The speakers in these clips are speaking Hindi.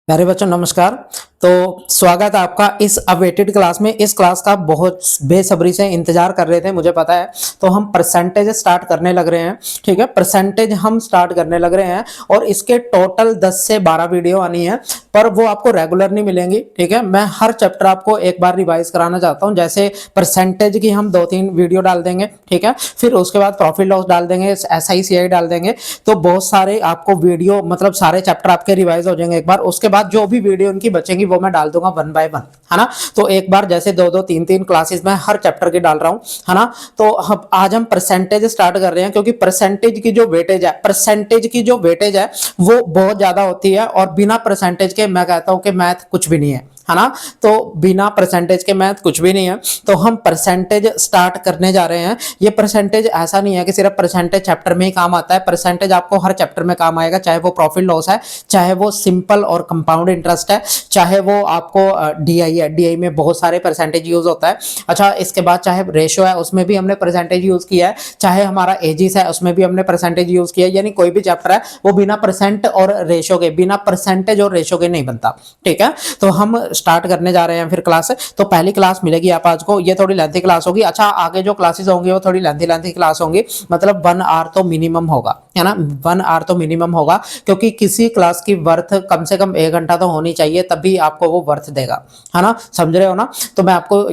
प्यारे बच्चों नमस्कार। तो स्वागत है आपका इस अवेटेड क्लास में। इस क्लास का बहुत बेसब्री से इंतजार कर रहे थे, मुझे पता है। तो हम परसेंटेज स्टार्ट करने लग रहे हैं। ठीक है, परसेंटेज हम स्टार्ट करने लग रहे हैं और इसके टोटल 10 से 12 वीडियो आनी है, पर वो आपको रेगुलर नहीं मिलेंगी। ठीक है, मैं हर चैप्टर आपको एक बार रिवाइज कराना चाहता हूँ। जैसे परसेंटेज की हम 2-3 वीडियो डाल देंगे, ठीक है, फिर उसके बाद प्रॉफिट लॉस डाल देंगे, SICI डाल देंगे। तो बहुत सारे आपको वीडियो, मतलब सारे चैप्टर आपके रिवाइज हो जाएंगे एक बार। उसके बाद जो भी वीडियो उनकी बचेंगी वो मैं डाल दूंगा 1 बाय 1, है ना। तो एक बार जैसे 2-2 3-3 क्लासेस में हर चैप्टर की डाल रहा हूं, है ना। तो आज हम परसेंटेज स्टार्ट कर रहे हैं, क्योंकि परसेंटेज की जो वेटेज है वो बहुत ज्यादा होती है। और बिना परसेंटेज के मैं कहता हूं कि मैथ कुछ भी नहीं है ना। तो बिना परसेंटेज के मैथ कुछ भी नहीं है। तो हम परसेंटेज स्टार्ट करने जा रहे हैं। ये परसेंटेज ऐसा नहीं है कि सिर्फ परसेंटेज चैप्टर में ही काम आता है। परसेंटेज आपको हर चैप्टर में काम आएगा, चाहे वो प्रॉफिट लॉस है, चाहे वो सिंपल और कंपाउंड इंटरेस्ट है, चाहे वो आपको DI है। DI में बहुत सारे परसेंटेज यूज होता है। अच्छा, इसके बाद चाहे रेशो है, उसमें भी हमने परसेंटेज यूज किया है। चाहे हमारा एजिस है, उसमें भी हमने परसेंटेज यूज किया है। यानी कोई भी चैप्टर है वो बिना परसेंटेज और रेशो के नहीं बनता। ठीक है, तो हम स्टार्ट करने जा रहे हैं फिर क्लास। तो पहली क्लास मिलेगी आप आज को, ये थोड़ी लेंथी क्लास होगी। अच्छा, आगे जो क्लासेस होंगी वो थोड़ी लेंथी क्लास होंगी, मतलब 1 आवर तो मिनिमम होगा, है ना। 1 आवर तो मिनिमम होगा, क्योंकि किसी क्लास की वर्थ कम से कम 1 घंटा तो होनी चाहिए, तभी आपको वो वर्थ देगा, है ना। समझ रहे हो ना। तो मैं आपको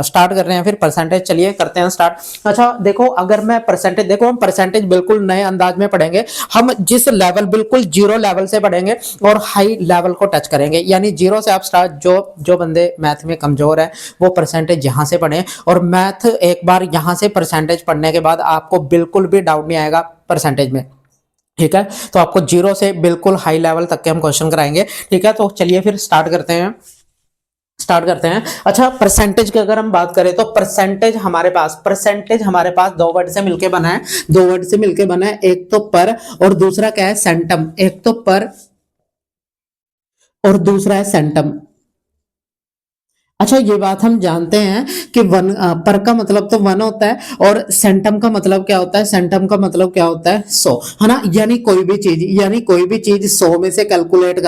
स्टार्ट कर रहे हैं फिर परसेंटेज। चलिए करते हैं स्टार्ट। अच्छा देखो, अगर मैं परसेंटेज, देखो हम परसेंटेज बिल्कुल नए अंदाज में पढ़ेंगे। हम जिस लेवल, बिल्कुल जीरो लेवल से पढ़ेंगे और हाई लेवल को टच करेंगे। यानी जीरो से आप स्टार्ट, जो बंदे मैथ में कमजोर है वो परसेंटेज यहां से पढ़े। और मैथ एक बार यहां से परसेंटेज पढ़ने के बाद आपको बिल्कुल भी डाउट नहीं आएगा परसेंटेज में। ठीक है, तो आपको जीरो से बिल्कुल हाई लेवल तक के हम क्वेश्चन कराएंगे। ठीक है, तो चलिए फिर स्टार्ट करते हैं। अच्छा, परसेंटेज की अगर हम बात करें तो परसेंटेज हमारे पास 2 वर्ड से मिलके बना है। एक तो पर और दूसरा क्या है, सेंटम। एक तो पर और दूसरा है सेंटम। अच्छा, ये बात हम जानते हैं कि पर का मतलब तो 1 होता है, और सेंटम का मतलब क्या होता है, 100, है ना। यानी कोई भी चीज 100 में से कैलकुलेट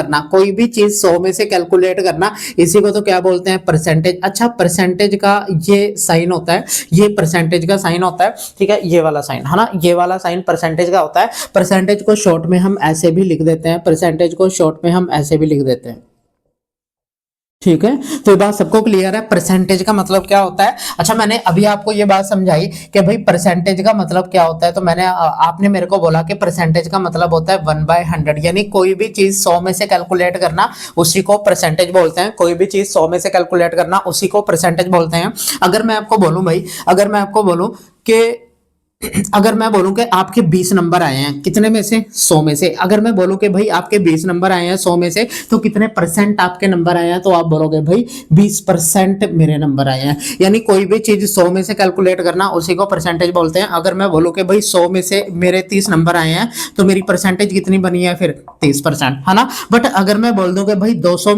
करना, इसी को तो क्या बोलते हैं, परसेंटेज। अच्छा, परसेंटेज का ये साइन होता है, ठीक है, ये वाला साइन, है ना, ये वाला साइन परसेंटेज का होता है। परसेंटेज को शॉर्ट में हम ऐसे भी लिख देते हैं, ठीक है। तो ये बात सबको क्लियर है, परसेंटेज का मतलब क्या होता है। अच्छा, मैंने अभी आपको ये बात समझाई कि भाई परसेंटेज का मतलब क्या होता है, तो मैंने आपने मेरे को बोला कि परसेंटेज का मतलब होता है 1/100। यानी कोई भी चीज 100 में से कैलकुलेट करना, उसी को परसेंटेज बोलते हैं। अगर मैं आपको बोलूं कि आपके 20 नंबर आए हैं, कितने में से, 100 में से। अगर मैं बोलूं कि भाई आपके 20 नंबर आए हैं 100 में से, तो कितने परसेंट आपके नंबर आए हैं, तो आप बोलोगे भाई 20% मेरे नंबर आए हैं। यानी कोई भी चीज 100 में से कैलकुलेट करना, उसी को परसेंटेज बोलते हैं। अगर मैं बोलूं कि भाई 100 में से मेरे 30 नंबर आए हैं, तो मेरी परसेंटेज कितनी बनी है फिर, 30%, है ना। बट अगर मैं बोल दूं कि भाई 200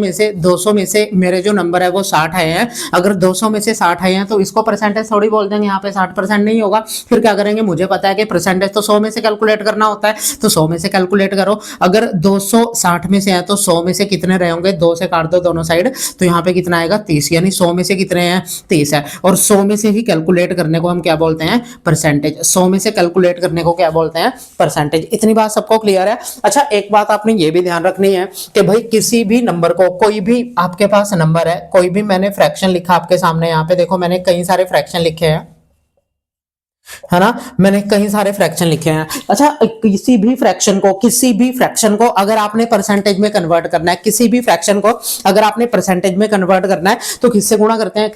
में से मेरे जो नंबर है वो 60 आए हैं, अगर 200 में से 60 आए हैं, तो इसको परसेंटेज थोड़ी बोल देंगे, यहाँ पे 60% नहीं होगा। फिर क्या करेंगे, मुझे पता है कि परसेंटेज तो 100 में से कैलकुलेट करना होता है, तो 100 में से कैलकुलेट करो। अगर 260 में से है तो 100 में से कितने रहे होंगे, 2 से काट दो दोनों साइड, तो यहाँ पे कितना आएगा, 30। यानी 100 में से कितने हैं, 30 है। और 100 में से ही कैलकुलेट करने को हम क्या बोलते हैं, परसेंटेज। 100 में से कैलकुलेट करने को क्या बोलते हैं, परसेंटेज। इतनी बात सबको क्लियर है। अच्छा, एक बात आपने ये भी ध्यान रखनी है कि भाई किसी भी नंबर को, कोई भी आपके पास नंबर है, कोई भी, मैंने फ्रैक्शन लिखा आपके सामने, यहाँ पे देखो मैंने कई सारे फ्रैक्शन लिखे हैं, है ना, मैंने कई सारे फ्रैक्शन लिखे हैं। अच्छा, किसी भी फ्रैक्शन को अगर आपने परसेंटेज में कन्वर्ट करना है, तो किससे गुणा करते हैं,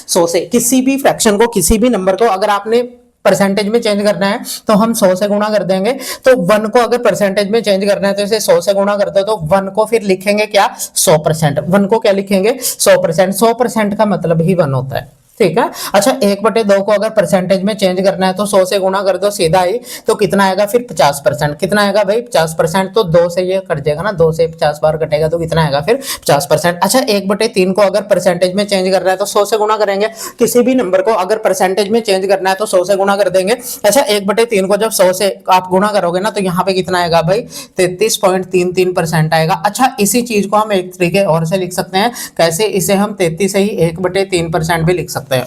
100 से। किसी भी फ्रैक्शन को, किसी भी नंबर को अगर आपने परसेंटेज में चेंज करना है तो हम 100 से गुणा कर देंगे। तो 1 को अगर परसेंटेज में चेंज करना है तो इसे 100 से गुणा करते हो, तो 1 को फिर लिखेंगे क्या, 100%। 1 को क्या लिखेंगे, 100%। 100% का मतलब ही 1 होता है। ठीक है। अच्छा 1/2 को अगर परसेंटेज में चेंज करना है तो 100 से गुणा कर दो सीधा ही, तो कितना आएगा फिर 50%। कितना आएगा भाई 50%, तो 2 से ये कट जाएगा ना, 2 से 50 बार कटेगा तो कितना आएगा फिर 50%। अच्छा 1/3 को अगर परसेंटेज में चेंज करना है तो 100 से गुणा करेंगे। किसी भी नंबर को अगर परसेंटेज में चेंज करना है तो 100 से गुणा कर देंगे। अच्छा 1/3 को जब 100 से आप गुणा करोगे ना तो यहाँ पे कितना आएगा भाई 33.33% आएगा। अच्छा इसी चीज को हम एक तरीके और से लिख सकते हैं, कैसे, इसे हम 33 से ही 1/3% भी लिख सकते हैं।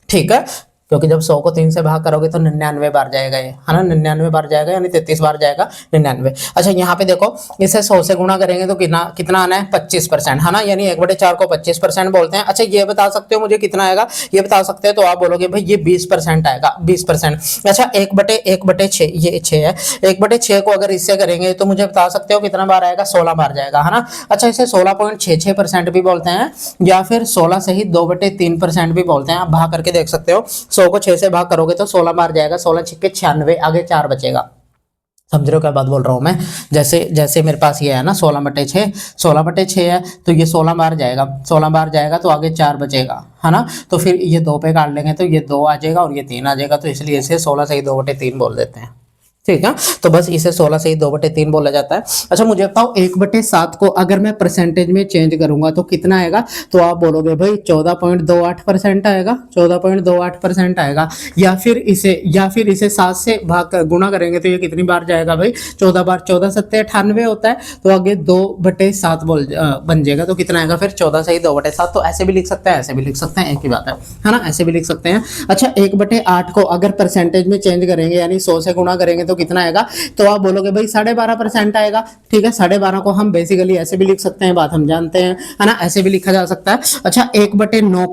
ठीक है, क्योंकि जब 100 को 3 से भाग करोगे तो 99 बार जाएगा ये, है ना, 99 बार जाएगा, यानी 33 बार जाएगा 99। अच्छा यहाँ पे देखो इसे 100 से गुणा करेंगे तो कितना कितना आना है 25%, है ना, यानी 1/4 को 25% बोलते हैं। अच्छा ये बता सकते हो मुझे कितना आएगा, ये बता सकते हैं तो आप बोलोगे भाई ये 20% आएगा, 20%। अच्छा 1/6 ये 6 है, 1/6 को अगर इससे करेंगे तो मुझे बता सकते हो कितना बार आएगा, 16 बार जाएगा, है ना। अच्छा इसे 16.66% भी बोलते हैं, या फिर 16 से ही 2/3% भी बोलते हैं। आप भाग करके देख सकते हो, 100 को 6 से भाग करोगे तो 16 बार जाएगा, 16 छिक्के 96, आगे 4 बचेगा। समझ रहे हो क्या बात बोल रहा हूँ मैं, जैसे जैसे मेरे पास ये है ना 16/6, 16/6 है तो ये 16 बार जाएगा, 16 बार जाएगा तो आगे 4 बचेगा, है ना। तो फिर ये 2 पे काट लेंगे तो ये 2 आ जाएगा और ये 3 आ जाएगा, तो इसलिए इसे 16 से ही 2/3 बोल देते हैं। ठीक है, तो बस इसे 16 से ही 2/3 बोला जाता है। अच्छा मुझे बताओ 1/7 को अगर मैं परसेंटेज में चेंज करूंगा तो कितना आएगा, तो आप बोलोगे भाई 14.28% आएगा, 14.28% आएगा। या फिर इसे 7 से भाग गुणा करेंगे तो ये कितनी बार जाएगा भाई 14 बार, 14 7 98 होता है, तो आगे 2/7 बन जाएगा, तो कितना आएगा फिर 14 से ही 2/7। तो ऐसे भी लिख सकते हैं, ऐसे भी लिख सकते हैं, एक ही बात है ना, ऐसे भी लिख सकते हैं। अच्छा 1/8 को अगर परसेंटेज में चेंज करेंगे यानी 100 से गुणा करेंगे तो कितना आएगा, तो आप बोलोगे भाई 12.5% आएगा। ठीक है, 12.5 को हम बेसिकली ऐसे भी लिख सकते हैं, बात हम जानते हैं, है ना, ऐसे भी लिखा जा सकता है। अच्छा 1/9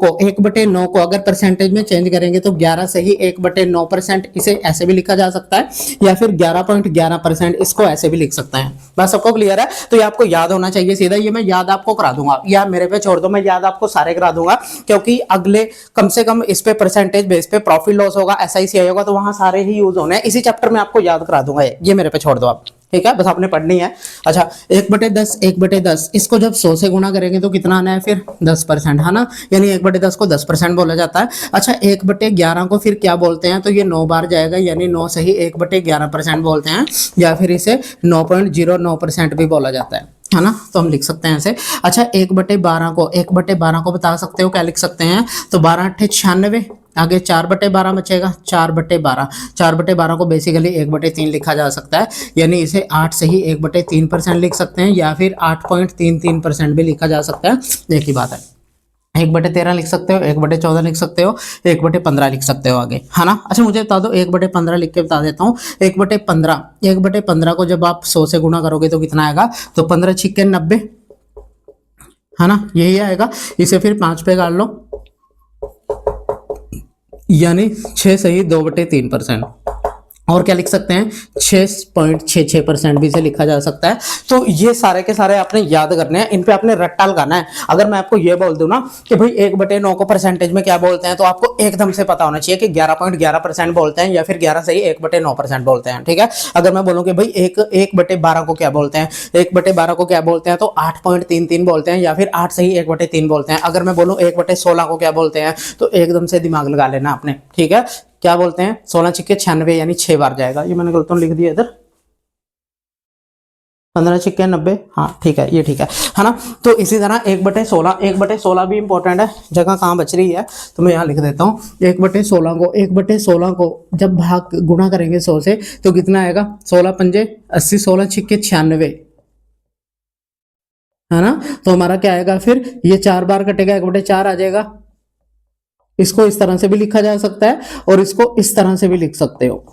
को अगर परसेंटेज में चेंज करेंगे तो 11 से ही 1/9%, इसे ऐसे भी लिखा जा सकता है, या फिर 11.11% इसको ऐसे भी लिख सकते हैं। बस सबको क्लियर है, तो ये आपको याद होना चाहिए सीधा, ये मैं याद आपको करा दूंगा, या मेरे पे छोड़ दो, मैं याद आपको सारे करा दूंगा, क्योंकि अगले कम से कम इस पे परसेंटेज बेस पे प्रॉफिट लॉस होगा, SICI होगा, तो वहां सारे ही यूज होने हैं। इसी चैप्टर में आपको याद करा दूंगा, ये मेरे पे छोड़ दो आप, ठीक है, बस आपने पढ़नी है। अच्छा 1/10 इसको जब 100 से गुणा करेंगे तो कितना आना है फिर 10%, है ना, यानी 1/10 को 10% बोला जाता है। अच्छा 1/11 को फिर क्या बोलते हैं, तो ये 9 बार जाएगा, यानी 9 से ही 1/11% बोलते हैं, या फिर इसे 9.09% भी बोला जाता है ना, तो हम लिख सकते हैं ऐसे। अच्छा 1/12 को बता सकते हो क्या लिख सकते हैं, तो 12 8 96, आगे 4/12 बचेगा, 4/12 को बेसिकली 1/3 लिखा जा सकता है, यानी इसे 8 से ही 1/3% लिख सकते हैं, या फिर 8.33% भी लिखा जा सकता है, एक ही बात है। 1/13 लिख सकते हो, 1/14 लिख सकते हो, 1/15 लिख सकते हो आगे, है ना। अच्छा मुझे बता दो 1/15 लिख के बता देता हूँ। 1/15 को जब आप 100 से गुणा करोगे तो कितना आएगा, तो 15 छिक्के 90, है ना, यही आएगा। इसे फिर 5 पे काट लो, यानी 6 से ही 2/3%, और क्या लिख सकते हैं 6.66% भी से लिखा जा सकता है। तो ये सारे के सारे आपने याद करने हैं, इन पे आपने रट्टा लगाना है। अगर मैं आपको ये बोल दूं ना कि भाई 1/9 को परसेंटेज में क्या बोलते हैं, तो आपको एकदम से पता होना चाहिए कि 11.11% बोलते हैं, या फिर 11 से ही 1/9% बोलते हैं। ठीक है, अगर मैं बोलूं कि भाई 1/12 को क्या बोलते हैं, 1/12 को क्या बोलते हैं, तो 8.33 बोलते हैं, या फिर 8 से ही 1/3 बोलते हैं। अगर मैं बोलूं 1/16 को क्या बोलते हैं, तो एकदम से दिमाग लगा लेना आपने, ठीक है, क्या बोलते हैं 16 छिक्के 96, यानी 6 बार जाएगा, ये मैंने गलत लिख दिया इधर, 15 छिक्के 90, हाँ ठीक है, ये ठीक है ना। तो इसी तरह 1/16 भी इंपॉर्टेंट है, जगह कहाँ बच रही है तो मैं यहाँ लिख देता हूँ। 1/16 को जब भाग गुणा करेंगे 100 से तो कितना आएगा, 16 पंजे 80, 16 छिक्के 96, है ना। तो हमारा क्या आएगा फिर, ये 4 बार कटेगा, 1/4 आ जाएगा। इसको इस तरह से भी लिखा जा सकता है, और इसको इस तरह से भी लिख सकते हो,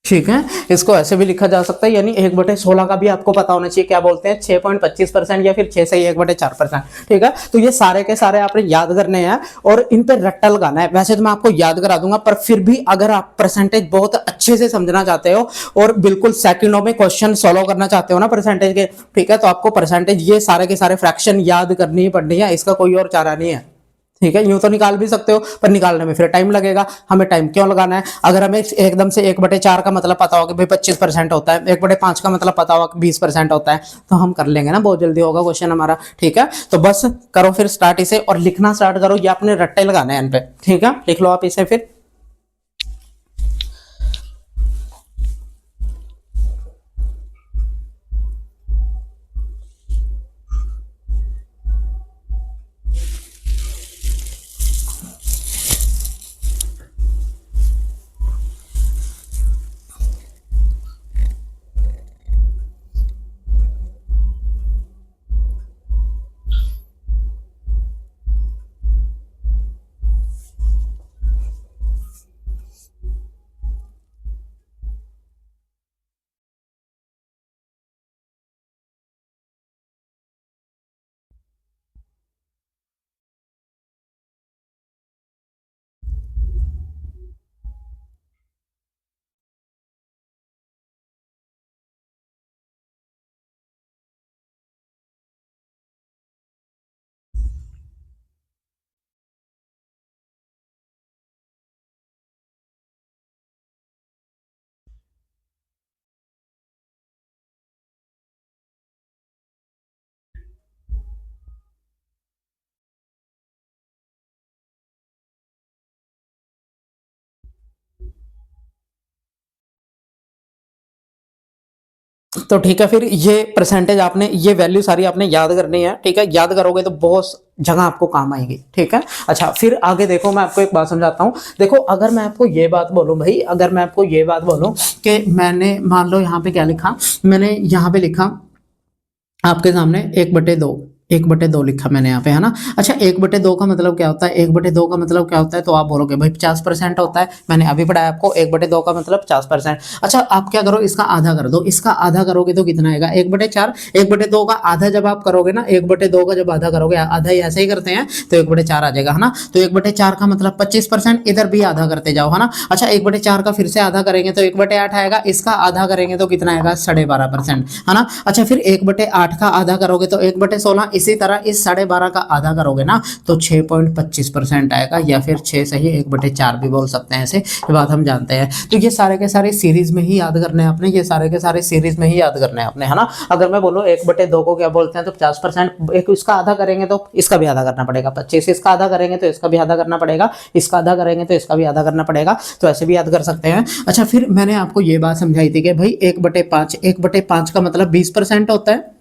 ठीक है, इसको ऐसे भी लिखा जा सकता है, यानी 1/16 का भी आपको पता होना चाहिए क्या बोलते हैं, 6.25%, या फिर 6 से 1/4%। ठीक है, तो ये सारे के सारे आपने याद करने हैं और इन पे रट्टा लगाना है। वैसे तो मैं आपको याद करा दूंगा, पर फिर भी अगर आप परसेंटेज बहुत अच्छे से समझना चाहते हो और बिल्कुल सेकंडों में क्वेश्चन सॉल्व करना चाहते हो ना परसेंटेज के, ठीक है, तो आपको परसेंटेज ये सारे के सारे फ्रैक्शन याद करनी ही पड़नी है, इसका कोई और चारा नहीं है। ठीक है, यूं तो निकाल भी सकते हो पर निकालने में फिर टाइम लगेगा। हमें टाइम क्यों लगाना है? अगर हमें एकदम से 1/4 का मतलब पता हो कि भाई 25% होता है, 1/5 का मतलब पता होगा कि 20% होता है, तो हम कर लेंगे ना, बहुत जल्दी होगा क्वेश्चन हमारा। ठीक है, तो बस करो फिर स्टार्ट इसे और लिखना स्टार्ट करो। ये अपने रट्टे लगाने हैं इन पे। ठीक है, लिख लो आप इसे फिर। तो ठीक है, फिर ये परसेंटेज आपने, ये वैल्यू सारी आपने याद करनी है। ठीक है, याद करोगे तो बहुत जगह आपको काम आएगी। ठीक है, अच्छा फिर आगे देखो, मैं आपको एक बात समझाता हूँ। देखो, अगर मैं आपको ये बात बोलूँ भाई, अगर मैं आपको ये बात बोलूँ कि मैंने मान लो यहाँ पे क्या लिखा, मैंने यहाँ पे लिखा आपके सामने 1/2, 1/2 लिखा मैंने यहाँ पे, है ना। अच्छा, 1/2 का मतलब क्या होता है? 1/2 का मतलब क्या होता है? तो आप बोलोगे भाई 50% होता है। मैंने अभी पढ़ाया आपको, 1/2 का मतलब 50%। अच्छा, आप क्या करो, इसका आधा कर दो। इसका आधा करोगे तो कितना आएगा? 1/4। 1/2 का आधा जब आप करोगे ना, 1/2 का जब आधा करोगे, आधा ही ऐसे ही करते हैं, तो 1/4 आ जाएगा, है ना। तो 1/4 का मतलब 25%, इधर भी आधा करते जाओ, है ना। अच्छा, 1/4 का फिर से आधा करेंगे तो 1/8 आएगा। इसका आधा करेंगे तो कितना आएगा? 12.5%, है ना। अच्छा, फिर 1/8 का आधा करोगे तो 1/16। इसी तरह इस 12.5 का आधा करोगे ना तो 6.25% आएगा, या फिर 6 सही 1/4 भी बोल सकते हैं, ऐसे ये बात हम जानते हैं। तो ये सारे के सारे सीरीज में ही याद करने हैं आपने, ये सारे के सारे सीरीज में ही याद करने हैं आपने, है ना। अगर मैं बोलूँ 1/2 को क्या बोलते हैं तो 50%, एक इसका आधा करेंगे तो इसका भी आधा करना पड़ेगा, 25 इसका आधा करेंगे तो इसका भी आधा करना पड़ेगा, इसका आधा करेंगे तो इसका भी आधा करना पड़ेगा, तो ऐसे भी याद कर सकते हैं। अच्छा, फिर मैंने आपको ये बात समझाई थी कि भाई 1/5, 1/5 का मतलब 20% होता है।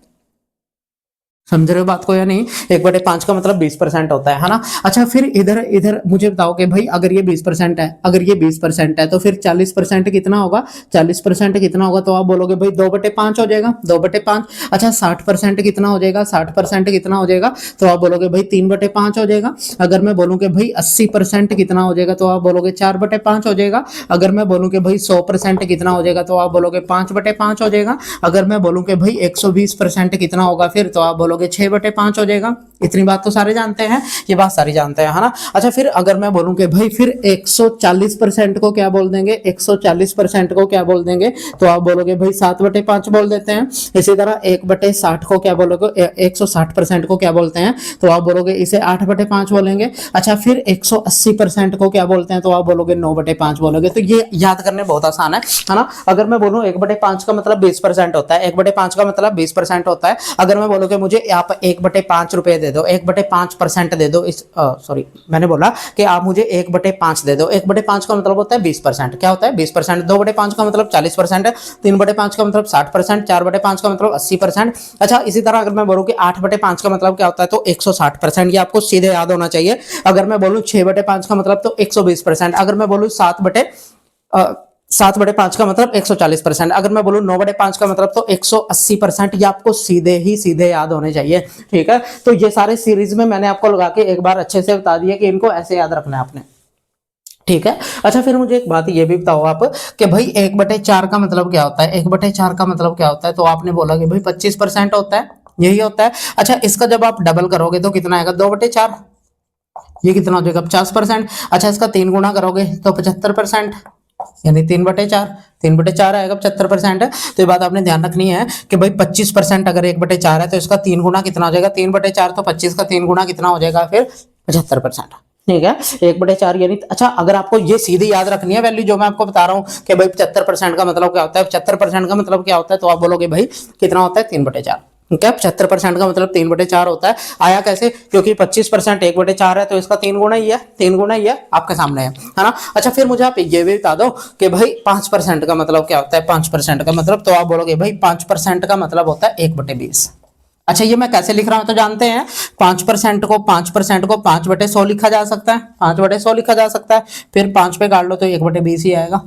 समझ रहे हो बात को या नहीं? 1/5 का मतलब 20% होता है ना। अच्छा, फिर इधर इधर मुझे बताओ कि भाई अगर ये 20% है, अगर ये 20% है तो फिर 40% कितना होगा? 40% कितना होगा? तो आप बोलोगे भाई 2/5 हो जाएगा, 2/5। अच्छा, 60% कितना हो जाएगा? 60% कितना हो जाएगा? तो आप बोलोगे भाई 3/5 हो जाएगा। अगर मैं बोलूँ कि भाई 80% कितना हो जाएगा? तो आप बोलोगे 4/5 हो जाएगा। अगर मैं बोलूँ कि भाई 100% कितना हो जाएगा? तो आप बोलोगे 5/5 हो जाएगा। अगर मैं बोलूँ कि भाई 120% कितना होगा फिर, तो आप बोलोगे 6/5 हो जाएगा। इतनी बात तो सारे जानते हैं, ये बात सारी जानते हैं, है ना। अच्छा, फिर अगर मैं बोलूं कि भाई फिर 140% को क्या बोल देंगे? 140% को क्या बोल देंगे? तो आप बोलोगे भाई 7/5 बोल देते हैं। इसी तरह 1/60 को क्या बोलोगे? 160% को क्या बोलते हैं? तो आप बोलोगे इसे 8/5 बोलेंगे। अच्छा, फिर 180% को क्या बोलते हैं? तो आप बोलोगे 9/5 बोलोगे। तो ये याद करने बहुत आसान है ना। अगर मैं बोलूं 1/5 का मतलब 20% होता है, 1/5 का मतलब 20% होता है। अगर मैं बोलूं कि मुझे आप 1/5 रुपए दे दो, 1/5% दे दो, इस सॉरी मैंने बोला कि आप मुझे 1/5 दे दो। 1/5 का मतलब होता है 20%, क्या होता है? 20%। 2/5 का मतलब 40% है, 3/5 का मतलब 60%, 4/5 का मतलब 80%। अच्छा, इसी तरह अगर मैं बोलूं कि 8/5 का मतलब क्या होता है तो 160%, ये आपको सीधे याद होना चाहिए। अगर मैं बोलूं 6/5 का मतलब तो 120%। अगर मैं बोलूं 7/5 का मतलब 140%। अगर मैं बोलूं 9/5 का मतलब तो 180%। ये आपको सीधे ही सीधे याद होने चाहिए। ठीक है, तो ये सारे सीरीज में मैंने आपको लगा के एक बार अच्छे से बता दिया कि इनको ऐसे याद रखना है आपने। ठीक है, अच्छा फिर मुझे एक बात ये भी बताओ आप कि भाई 1/4 का मतलब क्या होता है? 1/4 का मतलब क्या होता है? तो आपने बोला कि भाई 25% होता है, यही होता है। अच्छा, इसका जब आप डबल करोगे तो कितना आएगा? 2/4। ये कितना हो जाएगा? 50%। अच्छा, इसका 3 गुना करोगे तो 75%, यानी 3/4। 3/4 आएगा 75%। तो ये बात आपने ध्यान रखनी है कि भाई 25% अगर 1/4 है तो इसका 3 गुना कितना हो जाएगा? 3/4 तो 25 का 3 गुना कितना हो जाएगा फिर? 75%। ठीक है, 1/4 यानी अच्छा, अगर आपको ये सीधी याद रखनी है वैल्यू जो मैं आपको बता रहा हूँ कि भाई 75% का मतलब क्या होता है, 75% का मतलब क्या होता है, तो आप बोलोगे भाई कितना होता है, 3/4। ठीक है, 75% का मतलब 3/4 होता है। आया कैसे, क्योंकि 25% 1/4 है, तो इसका 3 गुना ही है, 3 गुना ही है, आपके सामने है ना। अच्छा, फिर मुझे आप ये भी बता दो कि भाई 5% का मतलब क्या होता है, 5% का मतलब, तो आप बोलोगे भाई 5% का मतलब होता है 1/20। अच्छा, ये मैं कैसे लिख रहा हूं तो जानते हैं, 5% को 5/100 लिखा जा सकता है, 5/100 लिखा जा सकता है, फिर 5 पे काट लो तो 1/20 ही आएगा।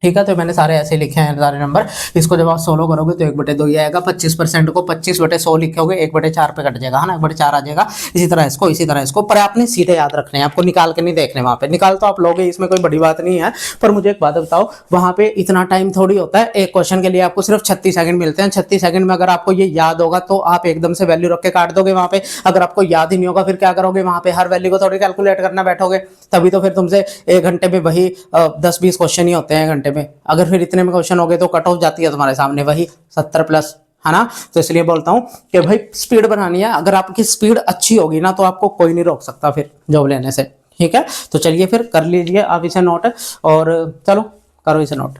ठीक है, तो मैंने सारे ऐसे लिखे हैं सारे नंबर। इसको जब आप सोल्व करोगे तो 1/2 ही आएगा। 25% को 25/100 लिखोगे 1/4 पे कट जाएगा, है ना, 1/4 आ जाएगा। इसी तरह इसको, इसी तरह इसको, पर आपने सीधे याद रखने हैं, आपको निकाल के नहीं देखने। वहां पे निकाल तो आप लोगे, इसमें कोई बड़ी बात नहीं है, पर मुझे एक बात बताओ, वहां पे इतना टाइम थोड़ी होता है, एक क्वेश्चन के लिए आपको सिर्फ 36 सेकंड मिलते हैं। 36 सेकंड में अगर आपको ये याद होगा तो आप एकदम से वैल्यू रख के काट दोगे वहां पे। अगर आपको याद ही नहीं होगा फिर क्या करोगे, वहां पे हर वैल्यू को थोड़ी कैलकुलेट करना बैठोगे, तभी तो फिर तुमसे 1 घंटे में वही 10-20 क्वेश्चन ही होते हैं 1 घंटे में। अगर फिर इतने में क्वेश्चन हो गए तो कट ऑफ जाती है तुम्हारे सामने वही 70+, है ना। तो इसलिए बोलता हूं कि भाई स्पीड बनानी है, अगर आपकी स्पीड अच्छी होगी ना तो आपको कोई नहीं रोक सकता फिर जॉब लेने से। ठीक है, तो चलिए फिर कर लीजिए आप इसे नोट, और चलो करो इसे नोट।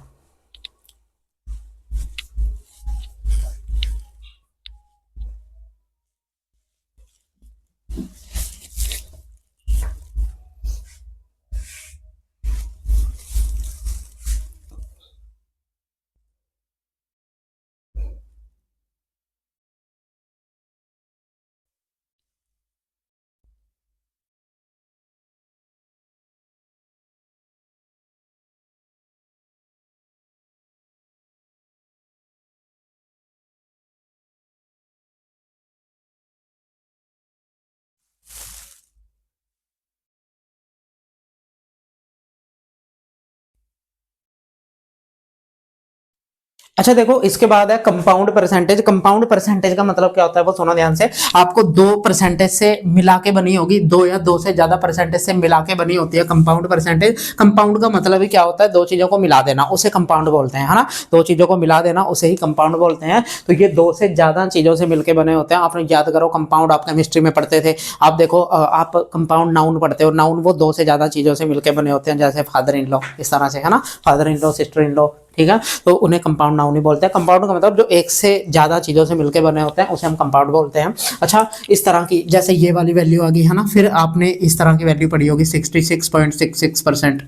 अच्छा देखो, इसके बाद है कंपाउंड परसेंटेज। कंपाउंड परसेंटेज का मतलब क्या होता है वो सुनो ध्यान से। आपको 2% से मिला के बनी होगी, 2 या 2 से ज्यादा परसेंटेज से मिला के बनी होती है कंपाउंड परसेंटेज। कंपाउंड का मतलब ही क्या होता है, दो चीजों को मिला देना, उसे कंपाउंड बोलते हैं, है ना। दो चीजों को मिला देना उसे ही कंपाउंड बोलते हैं। तो ये 2 से ज्यादा चीजों से मिलकर बने होते हैं। आपने याद करो, कंपाउंड आप केमिस्ट्री में पढ़ते थे। आप देखो, आप कंपाउंड नाउन पढ़ते हो, नाउन वो 2 से ज्यादा चीजों से मिलकर बने होते हैं, जैसे फादर इन लॉ, इस तरह से, है ना, father in law, sister in law. ठीक है, तो उन्हें कंपाउंड नाउन ही बोलते हैं। कंपाउंड का मतलब जो एक से ज्यादा चीजों से मिलकर बने होते हैं उसे हम कंपाउंड बोलते हैं। अच्छा, इस तरह की जैसे ये वाली वैल्यू आ गई, है ना। फिर आपने इस तरह की वैल्यू पढ़ी होगी, 66.66%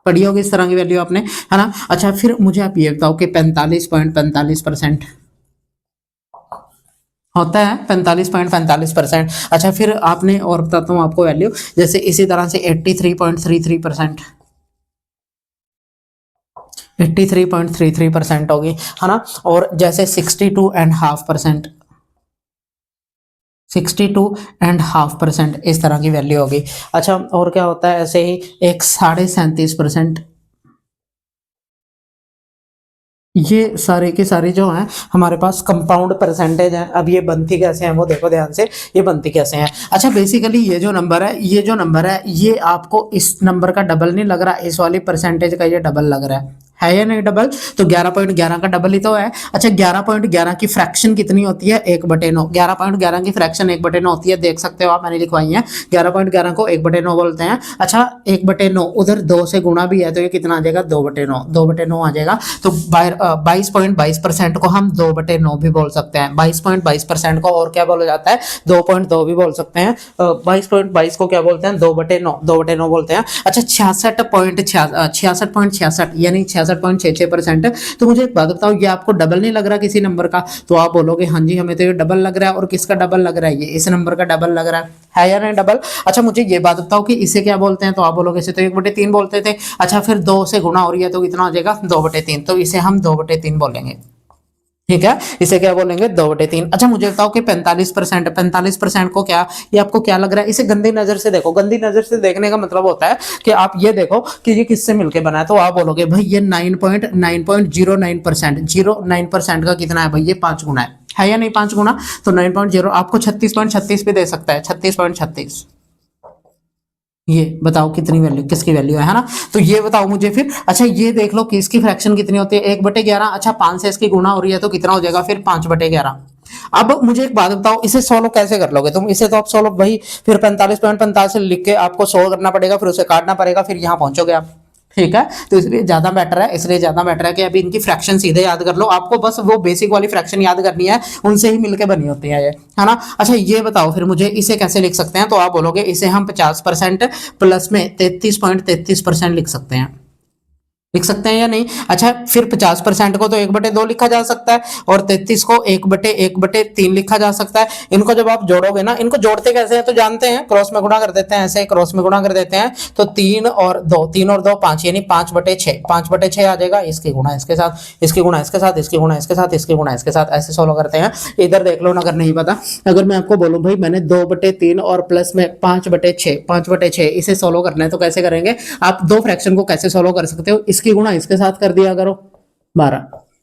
पढ़ी होगी, इस तरह की वैल्यू आपने, है ना। अच्छा, फिर मुझे आप ये बताओ कि 45.45% होता है, 45.45%। अच्छा, फिर आपने, और बताता हूँ आपको वैल्यू, जैसे इसी तरह से 83.33%, 83.33% होगी, है ना। और जैसे 62.5%, 62.5% इस तरह की वैल्यू होगी। अच्छा, और क्या होता है ऐसे ही, एक 37.5%। ये सारे के सारे जो हैं हमारे पास कंपाउंड परसेंटेज हैं। अब ये बनती कैसे हैं वो देखो ध्यान से, ये बनती कैसे हैं। अच्छा, बेसिकली ये जो नंबर है, ये जो नंबर है, ये आपको इस नंबर का डबल नहीं लग रहा, इस वाली परसेंटेज का ये डबल लग रहा है या नहीं डबल। तो 11.11 का डबल ही तो है। अच्छा, 11.11 की फ्रैक्शन कितनी होती है, 1/9। 11.11 की फ्रैक्शन 1/9 होती है, देख सकते हो आप, मैंने लिखवाई है। 11.11 को 1/9 बोलते हैं। अच्छा, 1/9 उधर 2 से गुणा भी है तो ये कितना आ जाएगा, 2/9, 2/9 आ जाएगा। तो 22.22% को हम 2/9 भी बोल सकते हैं। 22.22% को और क्या बोला जाता है, 2.2 भी बोल सकते हैं। 22.22 को क्या बोलते हैं, 2/9, 2/9 बोलते हैं। अच्छा, 66.66 यानी 66.66%। तो मुझे एक बात बताओ, ये आपको डबल नहीं लग रहा किसी नंबर का, तो आप बोलोगे हाँ जी हमें तो ये डबल लग रहा है। और किसका डबल लग रहा है, ये इस नंबर का डबल लग रहा है या नहीं डबल। अच्छा, मुझे ये बात बताओ कि इसे क्या बोलते हैं, तो आप बोलोगे इसे तो 1/3 बोलते थे। अच्छा, फिर 2 से गुणा हो रही है तो कितना हो जाएगा, 2/3, तो इसे हम 2/3 बोलेंगे। ठीक है, इसे क्या बोलेंगे, 2/3। अच्छा, मुझे बताओ कि 45%, 45% को क्या, ये आपको क्या लग रहा है, इसे गंदी नजर से देखो। गंदी नजर से देखने का मतलब होता है कि आप ये देखो कि ये किससे मिलके बना है, तो आप बोलोगे भाई ये 9.09%, 09% का कितना है भाई, ये 5 गुना है या नहीं, 5 गुना। तो 9.0 आपको 36.36 पे दे सकता है, 36.36। ये बताओ कितनी वैल्यू, किसकी वैल्यू है ना। तो ये बताओ मुझे फिर। अच्छा, ये देख लो कि इसकी फ्रैक्शन कितनी होती है, 1/11। अच्छा, 5 से इसकी गुणा हो रही है तो कितना हो जाएगा फिर, 5/11। अब मुझे एक बात बताओ, इसे सोल्व कैसे कर लोगे तुम? इसे तो आप सोल्व वही फिर 45.45 लिख के आपको सोल्व करना पड़ेगा, फिर उसे काटना पड़ेगा, फिर यहाँ पहुंचोगे आप। ठीक है, तो इसलिए ज्यादा बेटर है, इसलिए ज्यादा बेटर है कि अभी इनकी फ्रैक्शन सीधे याद कर लो। आपको बस वो बेसिक वाली फ्रैक्शन याद करनी है, उनसे ही मिलके बनी होती है ये, है ना। अच्छा ये बताओ फिर मुझे इसे कैसे लिख सकते हैं? तो आप बोलोगे इसे हम 50% प्लस में 33.33% लिख सकते हैं। लिख सकते हैं या नहीं? अच्छा फिर 50% को तो 1/2 लिखा जा सकता है, और 33 को 1/1/3 लिखा जा सकता है। इनको जब आप जोड़ोगे ना, इनको जोड़ते कैसे हैं तो जानते हैं, क्रॉस में गुणा कर देते हैं, ऐसे क्रॉस में गुणा कर देते हैं, तो 3 और 2 5, यानी 5/6, 5/6 आ जाएगा। इसकी गुणा इसके साथ, इसकी गुणा इसके साथ, इसकी गुणा इसके साथ, इसकी गुणा इसके साथ, ऐसे सोल्व करते हैं। इधर देख लो, अगर नहीं पता, अगर मैं आपको बोलूं भाई मैंने 2/3 और प्लस में 5/6, 5/6 इसे सोल्व करना है, तो कैसे करेंगे? आप दो फ्रैक्शन को कैसे सोल्व कर सकते हो? इसकी गुणा इसके साथ कर दिया करो 12,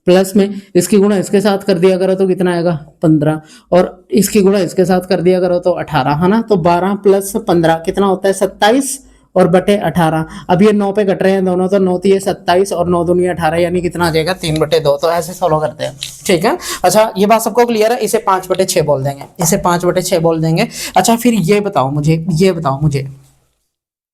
प्लस में इसकी गुणा इसके साथ कर दिया करो तो कितना आएगा 15, और इसकी गुणा इसके साथ कर दिया करो तो 18, है ना। तो 12 प्लस 15 कितना होता है 27, और बटे 18। अब ये 9 पे कट रहे हैं दोनों, तो 9 ये 27 और 9 दूनी 18, यानी कितना आ जाएगा 3/2। तो ऐसे सोल्व करते हैं, ठीक है। अच्छा ये बात सबको क्लियर है? इसे 5/6 बोल देंगे, इसे 5/6 बोल देंगे। अच्छा फिर ये बताओ मुझे, ये बताओ मुझे,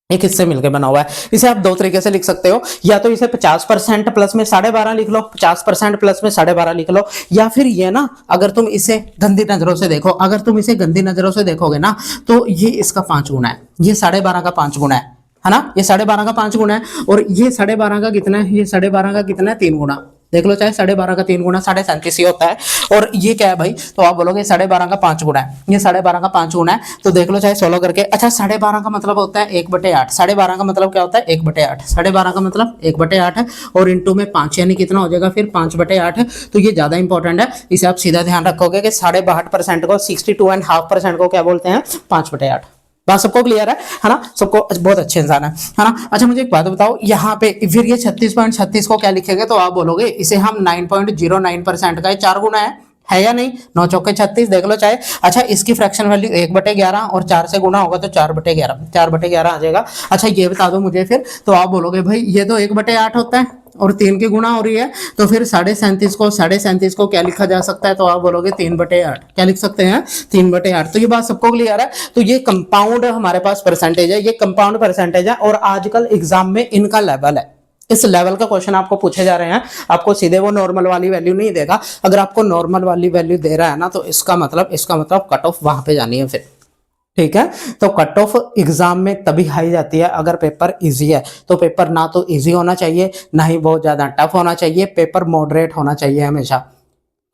एक हिस्से मिलकर बना हुआ है, इसे आप दो तरीके से लिख सकते हो। या तो इसे 50% प्लस में 12.5 लिख लो, 50% प्लस में 12.5 लिख लो। या फिर ये ना, अगर तुम इसे गंदी नजरों से देखो, अगर तुम इसे गंदी नजरों से देखोगे ना, तो ये इसका 5 गुना है, ये 12.5 का 5 गुना है ना। ये 12.5 का 5 गुना है, और ये 12.5 का कितना है? ये 12.5 का कितना है? 3 गुना। देख लो, चाहे 12.5 का 3 गुना 37.5 ही होता है। और ये क्या है भाई? तो आप बोलोगे 12.5 का 5 गुना है, ये 12.5 का 5 गुना है, तो देख लो चाहे सोल्व करके। अच्छा 12.5 का मतलब होता है 1/8, 12.5 का मतलब क्या होता है 1/8, 12.5 का मतलब 1/8 है, और इंटू में 5, यानी कितना हो जाएगा फिर 5/8। तो ये ज्यादा इंपॉर्टेंट है, इसे आप सीधा ध्यान रखोगे कि 62.5% को, 62.5% को क्या बोलते हैं? 5/8। बात सबको क्लियर है ना? सबको बहुत अच्छे इंसान है ना। अच्छा मुझे एक बात बताओ, यहाँ पे फिर ये 36.36 को क्या लिखेंगे? तो आप बोलोगे इसे हम 9.09% का 4 गुना है या नहीं? 9 चौके 36, देख लो चाहे। अच्छा इसकी फ्रैक्शन वैल्यू 1/11, और 4 से गुना होगा तो 4/11, 4/11 आ जाएगा। अच्छा ये बता दो मुझे फिर, तो आप बोलोगे भाई ये तो 1/8 होता है, और 3 की गुणा हो रही है, तो फिर 37.5 को क्या लिखा जा सकता है? तो आप बोलोगे 3/8। क्या लिख सकते हैं? 3/8। तो ये बात सबको क्लियर है। तो ये कंपाउंड हमारे पास परसेंटेज है, ये कंपाउंड परसेंटेज है, और आजकल एग्जाम में इनका लेवल है, इस लेवल का क्वेश्चन आपको पूछे जा रहे हैं। आपको सीधे वो नॉर्मल वाली वैल्यू नहीं देगा। अगर आपको नॉर्मल वाली वैल्यू दे रहा है ना, तो इसका मतलब कट ऑफ वहां पे जानी है फिर, ठीक है। तो कट ऑफ एग्जाम में तभी हाई जाती है अगर पेपर इजी है। तो पेपर ना तो इजी होना चाहिए, ना ही बहुत ज्यादा टफ होना चाहिए, पेपर मॉडरेट होना चाहिए हमेशा,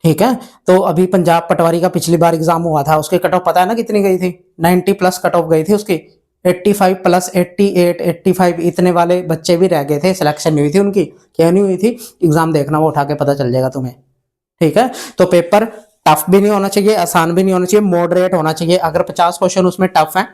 ठीक है। तो अभी पंजाब पटवारी का पिछली बार एग्जाम हुआ था, उसकी कट ऑफ पता है ना कितनी गई थी? 90 प्लस कट ऑफ गई थी उसकी। 85 प्लस 88, 85 इतने वाले बच्चे भी रह गए थे, सिलेक्शन नहीं हुई थी उनकी। क्यों नहीं हुई थी? एग्जाम देखना, वो उठा के पता चल जाएगा तुम्हें, ठीक है। तो पेपर टफ भी नहीं होना चाहिए, आसान भी नहीं होना चाहिए, मॉडरेट होना चाहिए। अगर 50 क्वेश्चन उसमें टफ है,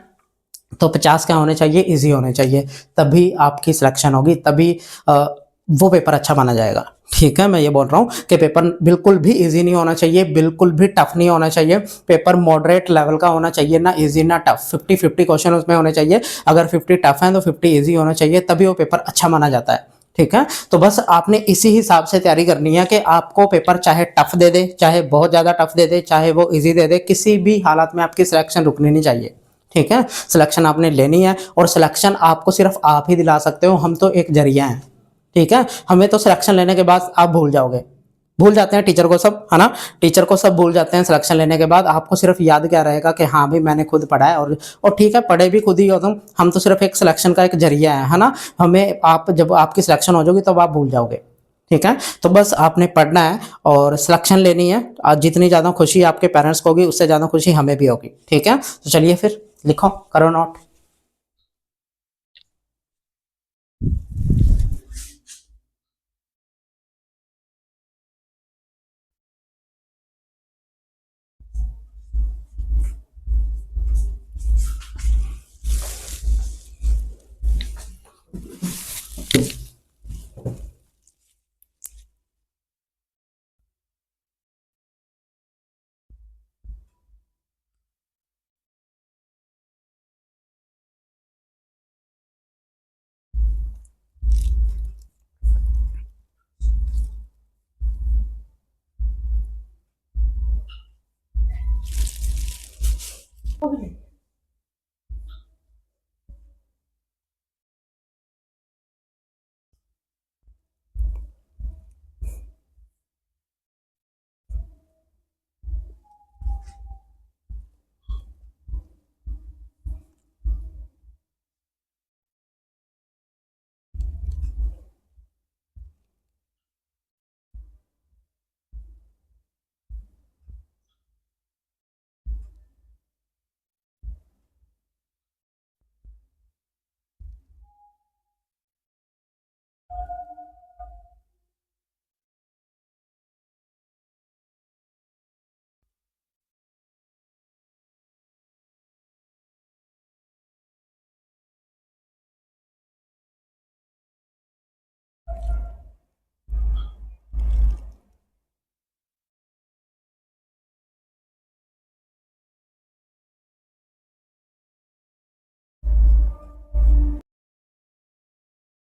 तो 50 क्या होने चाहिए? इजी होने चाहिए। तभी आपकी सिलेक्शन होगी, तभी वो पेपर अच्छा माना जाएगा, ठीक है। मैं ये बोल रहा हूँ कि पेपर बिल्कुल भी इजी नहीं होना चाहिए, बिल्कुल भी टफ नहीं होना चाहिए। पेपर मॉडरेट लेवल का होना चाहिए, ना इजी ना टफ, 50-50 क्वेश्चन उसमें होने चाहिए। अगर 50 टफ है तो 50 इजी होना चाहिए, तभी वो पेपर अच्छा माना जाता है, ठीक है। तो बस आपने इसी हिसाब से तैयारी करनी है कि आपको पेपर चाहे टफ दे दे, चाहे बहुत ज्यादा टफ दे दे, चाहे वो इजी दे दे, किसी भी हालत में आपकी सिलेक्शन रुकनी नहीं चाहिए, ठीक है। सिलेक्शन आपने लेनी है, और सिलेक्शन आपको सिर्फ आप ही दिला सकते हो, हम तो एक जरिया हैं, ठीक है। हमें तो सिलेक्शन लेने के बाद आप भूल जाओगे, भूल जाते हैं टीचर को सब, है ना। टीचर को सब भूल जाते हैं सिलेक्शन लेने के बाद। आपको सिर्फ याद क्या रहेगा कि हाँ भाई मैंने खुद पढ़ा है, और ठीक है पढ़े भी खुद ही हो तुम, हम तो सिर्फ एक सिलेक्शन का एक जरिया है ना। हमें आप जब आपकी सिलेक्शन हो जाएगी तब आप भूल जाओगे, ठीक है। तो बस आपने पढ़ना है और सिलेक्शन लेनी है। आज जितनी ज़्यादा खुशी आपके पेरेंट्स को होगी, उससे ज़्यादा खुशी हमें भी होगी, ठीक है। तो चलिए फिर लिखो, करो नोट।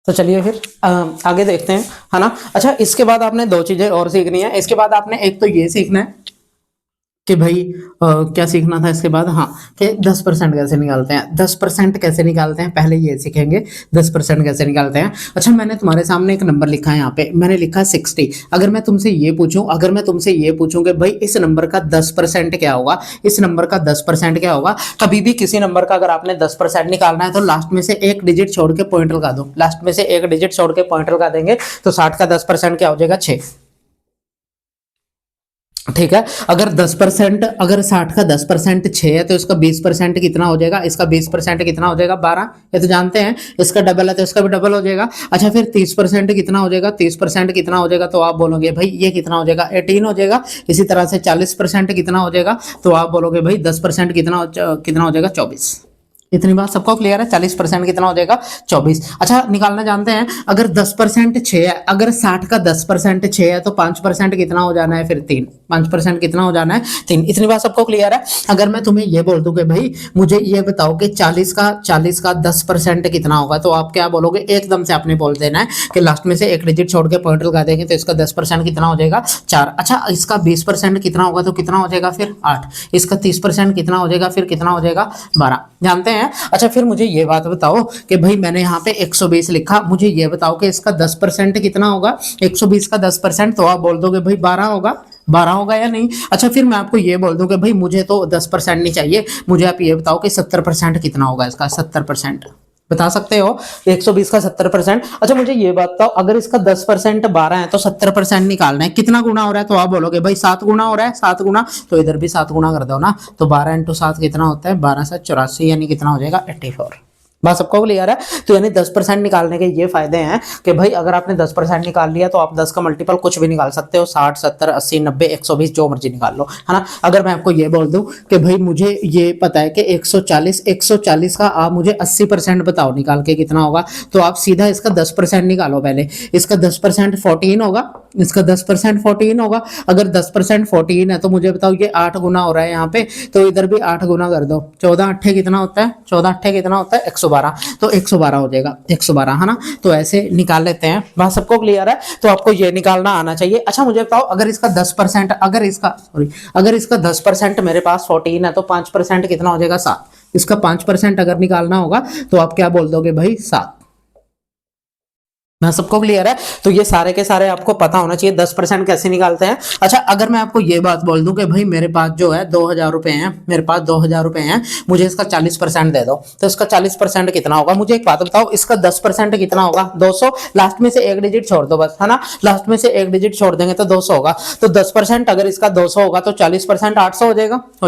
तो चलिए फिर आगे देखते हैं, है ना। अच्छा, इसके बाद आपने दो चीजें और सीखनी है। इसके बाद आपने एक तो ये सीखना है कि भाई क्या सीखना था इसके बाद, हाँ, कि 10% कैसे निकालते हैं। 10% कैसे निकालते हैं पहले ये सीखेंगे, 10% कैसे निकालते हैं। अच्छा, मैंने तुम्हारे सामने एक नंबर लिखा है, यहाँ पे मैंने लिखा है 60। अगर मैं तुमसे ये पूछूं कि भाई इस नंबर का 10% क्या होगा, इस नंबर का 10% क्या होगा। कभी भी किसी नंबर का अगर आपने 10% निकालना है तो लास्ट में से एक डिजिट छोड़ के पॉइंट लगा दो, लास्ट में से एक डिजिट छोड़ के पॉइंट लगा देंगे तो 60 का 10% क्या हो जाएगा, 6। ठीक है। अगर 10%, अगर 60 का 10% 6 है तो इसका 20% कितना हो जाएगा, इसका 20% कितना हो जाएगा, 12। ये तो जानते हैं। इसका डबल है तो इसका भी डबल हो जाएगा। अच्छा, फिर 30% कितना हो जाएगा, 30% कितना हो जाएगा, तो आप बोलोगे भाई ये कितना हो जाएगा, 18 हो जाएगा। इसी तरह से 40% कितना हो जाएगा, तो आप बोलोगे भाई 10% कितना हो जाएगा, 24। इतनी बात सबको क्लियर है। 40% कितना हो जाएगा, 24। अच्छा, निकालना जानते हैं। अगर 10% 6 है, अगर 60 का 10% 6 है तो 5% कितना हो जाना है, फिर 3। 5% कितना हो जाना है, 3। इतनी बात सबको क्लियर है। अगर मैं तुम्हें ये बोल दूं कि भाई मुझे ये बताओ कि 40 का 10% कितना होगा, तो आप क्या बोलोगे, एकदम से आपने बोल देना है कि लास्ट में से एक डिजिट छोड़ के पॉइंट लगा देंगे तो इसका 10% कितना हो जाएगा, 4। अच्छा, इसका 20% कितना होगा तो कितना हो जाएगा, फिर 8। इसका 30% कितना हो जाएगा, फिर कितना हो जाएगा, 12। जानते हैं। अच्छा, फिर मुझे ये बात बताओ कि भाई मैंने यहाँ पे 120 लिखा, मुझे ये बताओ कि इसका 10% कितना होगा। 120 का 10%, तो आप बोल दोगे भाई 12 होगा। 12 होगा या नहीं। अच्छा, फिर मैं आपको ये बोल दूं कि भाई मुझे तो 10% नहीं चाहिए, मुझे आप ये बताओ कि 70% कितना होगा इसका। 70% बता सकते हो, 120 का 70%। अच्छा, मुझे ये बात बताओ, अगर इसका 10% 12 है तो 70% निकालना है, कितना गुना हो रहा है, तो आप बोलोगे भाई 7 गुना हो रहा है। 7 गुना, तो इधर भी 7 गुना कर दो ना, तो 12 इंटू 7 कितना होता है, 12 से 84, यानी कितना हो जाएगा, 84। बात सबको क्लियर है। तो यानी 10% निकालने के ये फायदे हैं कि भाई अगर आपने 10% निकाल लिया तो आप 10 का मल्टीपल कुछ भी निकाल सकते हो, 60, 70, 80, 90, 120 जो मर्जी निकाल लो, है ना। अगर मैं आपको ये बोल दूं कि भाई मुझे ये पता है कि 140 का आप मुझे 80% बताओ निकाल के कितना होगा, तो आप सीधा इसका 10% निकालो पहले। इसका 10% 14 होगा, इसका 10% 14 होगा। अगर 10% 14 है तो मुझे बताओ ये 8 गुना हो रहा है यहाँ पे, तो इधर भी 8 गुना कर दो। 14 8 कितना होता है, 14 8 कितना होता है, 112। तो 112 हो जाएगा, 112, है ना। तो ऐसे निकाल लेते हैं। बात सबको क्लियर है। तो आपको ये निकालना आना चाहिए। अच्छा, मुझे बताओ अगर इसका 10%, अगर इसका 10% मेरे पास 14 है तो 5% कितना हो जाएगा, 7। इसका 5% अगर निकालना होगा तो आप क्या बोल दोगे भाई, 7। ना सबको क्लियर है। तो ये सारे के सारे आपको पता होना चाहिए 10% कैसे निकालते हैं। अच्छा, अगर मैं आपको ये बात बोल दूं कि भाई मेरे पास जो है 2000 रुपए हैं, मेरे पास 2000 रुपए हैं, मुझे इसका 40% दे दो, तो इसका 40% कितना होगा। मुझे एक बात बताओ, इसका 10% कितना होगा, 200। लास्ट में से एक डिजिट छोड़ दो बस, है ना। लास्ट में से एक डिजिट छोड़ देंगे तो 200 होगा। तो 10% अगर इसका 200 होगा तो 40% 800 हो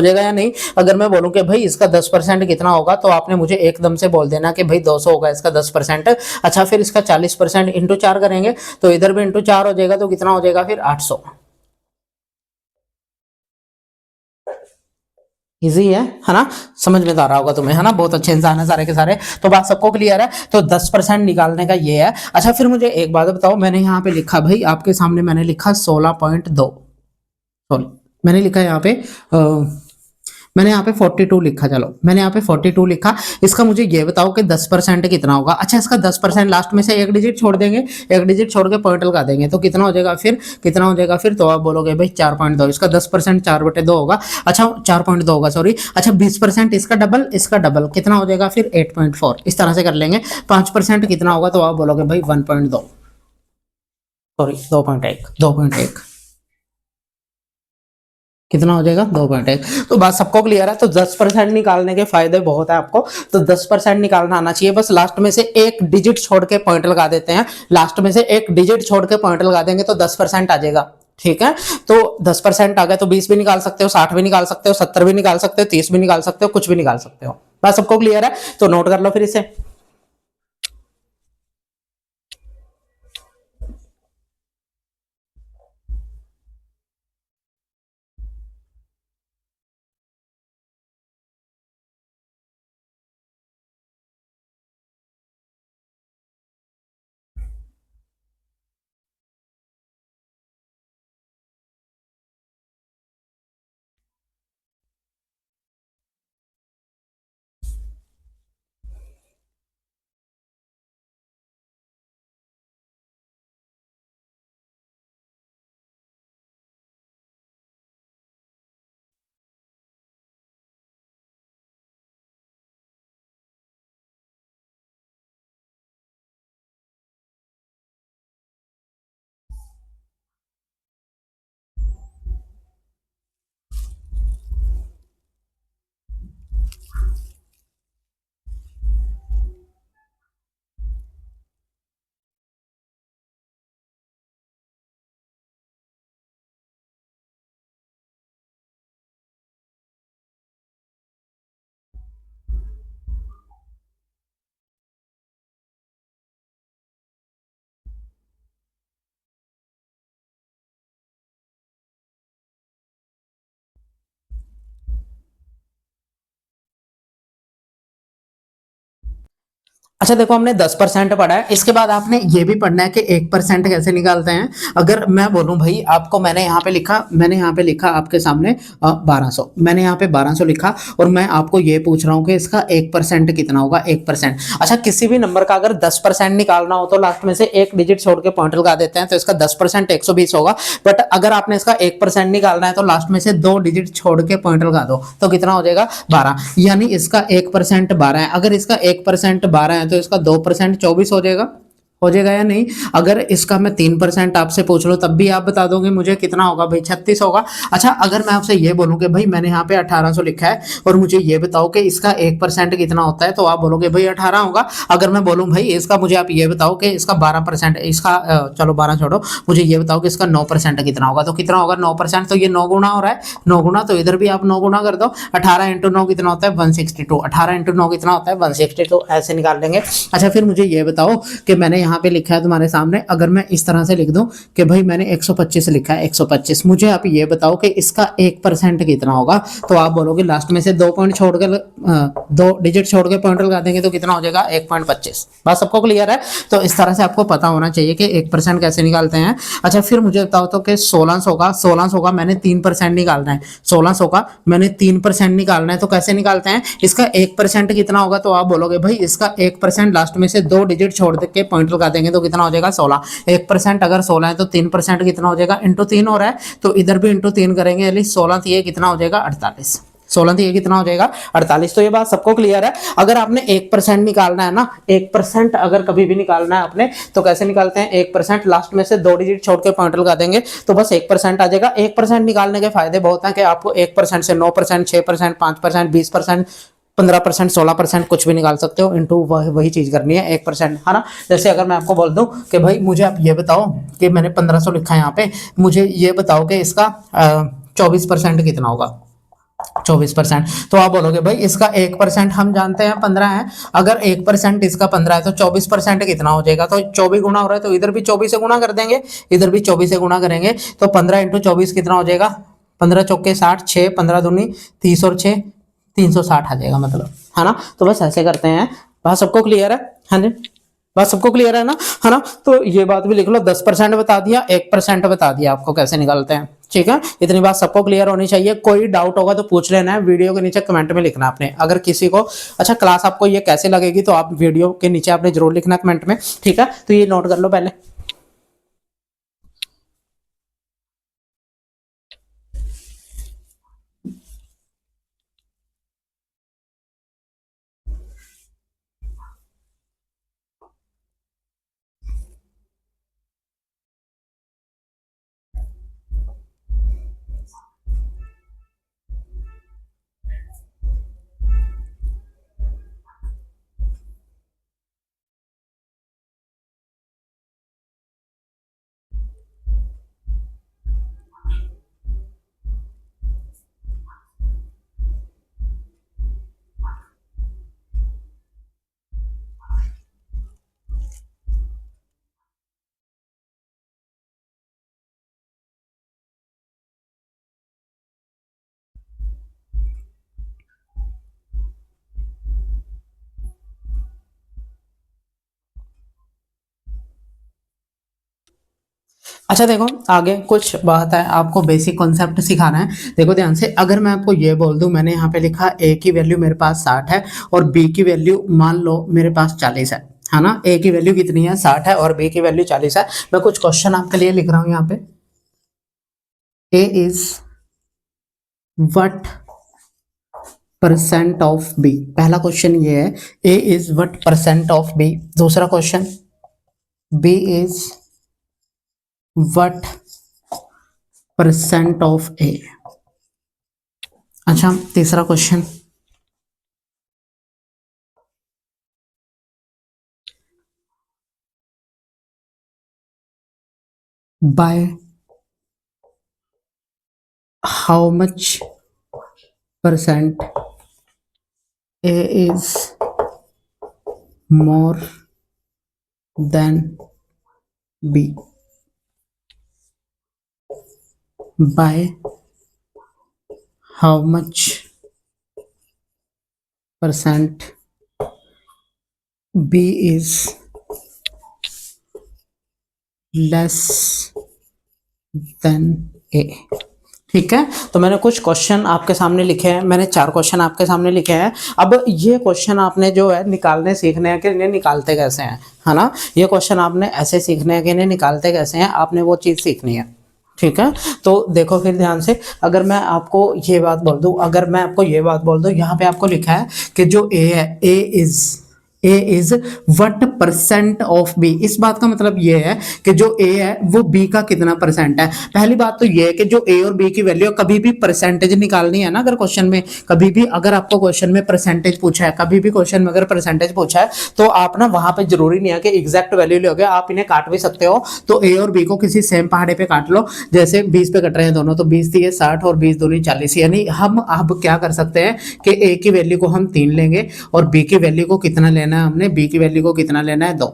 जाएगा या नहीं। अगर मैं बोलूं कि भाई इसका 10% कितना होगा, तो आपने मुझे एकदम से बोल देना कि भाई 200 होगा इसका 10%। अच्छा, फिर इसका 40% इंटू 4 करेंगे तो इधर भी इंटू 4 हो जाएगा, तो कितना हो जाएगा फिर, 800। इजी है ना। समझ में तो आ रहा होगा तुम्हें, है ना। बहुत अच्छे इंसान है सारे के सारे। तो बात सबको क्लियर है। तो 10% निकालने का ये है। अच्छा, फिर मुझे एक बात बताओ, मैंने यहाँ पे लिखा भाई आपके सामने मैंने लिखा 16.2, सॉरी मैंने लिखा यहाँ पे मैंने यहाँ पे 42 लिखा, चलो मैंने यहाँ पे 42 लिखा। इसका मुझे ये बताओ कि 10% कितना होगा। अच्छा, इसका 10% लास्ट में से एक डिजिट छोड़ देंगे, एक डिजिट छोड़ के पॉइंट लगा देंगे तो कितना हो जाएगा फिर, कितना हो जाएगा फिर, तो आप बोलोगे भाई 4.2। इसका 10% 4/2 होगा। अच्छा 4.2 होगा, सॉरी। अच्छा 20% इसका डबल, इसका डबल कितना हो जाएगा फिर 8.4। इस तरह से कर लेंगे। 5% कितना होगा, तो आप बोलोगे भाई 1.2, सॉरी 2.1, 2.1 कितना हो जाएगा 2.1। तो बात सबको क्लियर है। तो 10% निकालने के फायदे बहुत है आपको। तो 10% निकालना आना चाहिए। बस लास्ट में से एक डिजिट छोड़ के पॉइंट लगा देते हैं, लास्ट में से एक डिजिट छोड़ के पॉइंट लगा देंगे तो 10% आ जाएगा। ठीक है, तो 10% आ गया तो 20 भी निकाल सकते हो, 60 भी निकाल सकते हो, 70 भी निकाल सकते हो, 30 भी निकाल सकते हो, कुछ भी निकाल सकते हो। बात सबको क्लियर है, तो नोट कर लो फिर इसे। अच्छा देखो, हमने 10% पढ़ा है। इसके बाद आपने ये भी पढ़ना है कि 1% कैसे निकालते हैं। अगर मैं बोलूं भाई आपको, मैंने यहाँ पे लिखा, मैंने यहाँ पे लिखा आपके सामने 1200, मैंने यहाँ पे 1200 लिखा और मैं आपको ये पूछ रहा हूँ कि इसका 1% कितना होगा, 1%। अच्छा, किसी भी नंबर का अगर 10% निकालना हो तो लास्ट में से एक डिजिट छोड़ के पॉइंट लगा देते हैं, तो इसका 10% 120 होगा। बट अगर आपने इसका 1% निकालना है तो लास्ट में से 2 डिजिट छोड़ के पॉइंट लगा दो तो कितना हो जाएगा 12। यानी इसका 1% 12 है। अगर इसका 1% 12 है तो इसका 2% 24 हो जाएगा या नहीं। अगर इसका मैं 3% आपसे पूछ लूं तब भी आप बता दोगे मुझे कितना होगा भाई, 36 होगा। अच्छा, अगर मैं आपसे ये बोलूं कि भाई मैंने यहाँ पे 1800 लिखा है और मुझे ये बताओ कि इसका 1% कितना होता है, तो आप बोलोगे भाई 18 होगा। अगर मैं बोलूं भाई इसका, मुझे आप ये बताओ कि इसका 12%, इसका चलो 12 छोड़ो, मुझे ये बताओ कि इसका 9% कितना होगा, तो कितना होगा 9%, तो ये 9 गुना हो रहा है, 9 गुना, तो इधर भी आप 9 गुना कर दो। 18 × 9 कितना होता है 162, 18 × 9 कितना होता है 162, ऐसे निकाल लेंगे। अच्छा, फिर मुझे ये बताओ कि मैंने यहाँ पे लिखा है तुम्हारे सामने, अगर मैं इस तरह से लिख दूं कि भाई मैंने 125 लिखा है, 125, मुझे आप ये बताओ कि इसका 1% कितना होगा, तो आप बोलोगे लास्ट में से 2 पॉइंट छोड़कर 2 डिजिट छोड़ के पॉइंट लगा देंगे तो कितना हो जाएगा 1.25। बात सबको क्लियर है। तो इस तरह से आपको पता होना चाहिए कि 1% कैसे निकालते हैं। अच्छा, फिर मुझे बताओ तो कि 1600 का मैंने 3% निकालना है, 1600 का मैंने 3% निकालना है, तो कैसे निकालते हैं। इसका 1% कितना होगा, तो आप बोलोगे भाई इसका 1% लास्ट में से 2 डिजिट छोड़ के पॉइंट लगा देंगे तो कितना हो जाएगा 16। 1% अगर 16 है तो 3% कितना हो जाएगा, इंटू 3 हो रहा है, तो इधर भी इंटू 3 करेंगे, यानी 16 ये कितना हो जाएगा 48, 16 ये कितना हो जाएगा 48। तो ये बात सबको क्लियर है। अगर आपने 1% निकालना है ना, 1% अगर कभी भी निकालना है आपने, तो कैसे निकालते हैं, 1% लास्ट में से 2 डिजिट छोड़ के पॉइंट लगा देंगे तो बस 1% आ जाएगा। 1% निकालने के फायदे बहुत हैं कि आपको 1% से 9%, 6%, 5%, 20%, 15%, 16% कुछ भी निकाल सकते हो। इंटू वही चीज करनी है 1%, है ना। जैसे अगर मैं आपको बोल दूं कि भाई मुझे आप ये बताओ कि मैंने 1500 लिखा है यहाँ पे, मुझे ये बताओ कि इसका 24% कितना होगा, 24%, तो आप बोलोगे भाई इसका 1% हम जानते हैं 15 है, अगर 1% इसका 15 है तो 24% कितना हो जाएगा, तो 24 गुना हो रहा है तो इधर भी 24 से गुना कर देंगे, इधर भी 24 से गुना करेंगे, तो 15 × 24 कितना हो जाएगा, 15 चौके 60, 6 15 दूनी 30 और 6 360 आ जाएगा, मतलब, है ना। तो बस ऐसे करते हैं। बात सबको क्लियर है, हाँ जी, बात सबको क्लियर है ना, है ना। तो ये बात भी लिख लो, 10% बता दिया, 1% बता दिया आपको कैसे निकालते हैं। ठीक है, इतनी बात सबको क्लियर होनी चाहिए। कोई डाउट होगा तो पूछ लेना है, वीडियो के नीचे कमेंट में लिखना आपने। अगर किसी को अच्छा क्लास आपको ये कैसे लगेगी तो आप वीडियो के नीचे आपने जरूर लिखना कमेंट में, ठीक है। तो ये नोट कर लो पहले। अच्छा देखो, आगे कुछ बात है, आपको बेसिक कॉन्सेप्ट सिखाना है। देखो ध्यान से, अगर मैं आपको ये बोल दूं, मैंने यहाँ पे लिखा ए की वैल्यू मेरे पास 60 है और बी की वैल्यू मान लो मेरे पास 40 है ना। ए की वैल्यू कितनी है, 60 है, और बी की वैल्यू 40 है। मैं कुछ क्वेश्चन आपके लिए लिख रहा हूँ यहाँ पे। A is what percent of B, पहला क्वेश्चन ये है, A is what percent of B. दूसरा question, B is what percent of A. अच्छा, तीसरा question, by how much percent A is more than B. By how much percent B is less than A. ठीक है, तो मैंने कुछ क्वेश्चन आपके सामने लिखे हैं, मैंने 4 क्वेश्चन आपके सामने लिखे हैं। अब ये क्वेश्चन आपने जो है निकालने सीखने हैं कि इन्हें निकालते कैसे हैं, है ना। ये क्वेश्चन आपने ऐसे सीखने हैं कि इन्हें निकालते कैसे हैं, आपने वो चीज़ सीखनी है। ठीक है, तो देखो फिर ध्यान से, अगर मैं आपको ये बात बोल दूं, अगर मैं आपको ये बात बोल दूं, यहाँ पे आपको लिखा है कि जो ए है, A is what percent of B. इस बात का मतलब ये है कि जो ए है वो बी का कितना परसेंट है। पहली बात तो ये है कि जो ए और बी की वैल्यू, कभी भी परसेंटेज निकालनी है ना, अगर क्वेश्चन में कभी भी अगर आपको क्वेश्चन में परसेंटेज पूछा है, कभी भी क्वेश्चन में अगर परसेंटेज पूछा है, तो आप ना वहां पे जरूरी नहीं है कि एग्जैक्ट वैल्यू लोगे, आप इन्हें काट भी सकते हो। तो ए और बी को किसी सेम पहाड़े पे काट लो, जैसे 20 पे कट रहे हैं दोनों, तो 20 थी 60 और 20 दोनों 40। यानी हम अब क्या कर सकते हैं कि ए की वैल्यू को हम 3 लेंगे और बी की वैल्यू को कितना लेना है, हमने बी की वैल्यू को कितना लेना है, 2।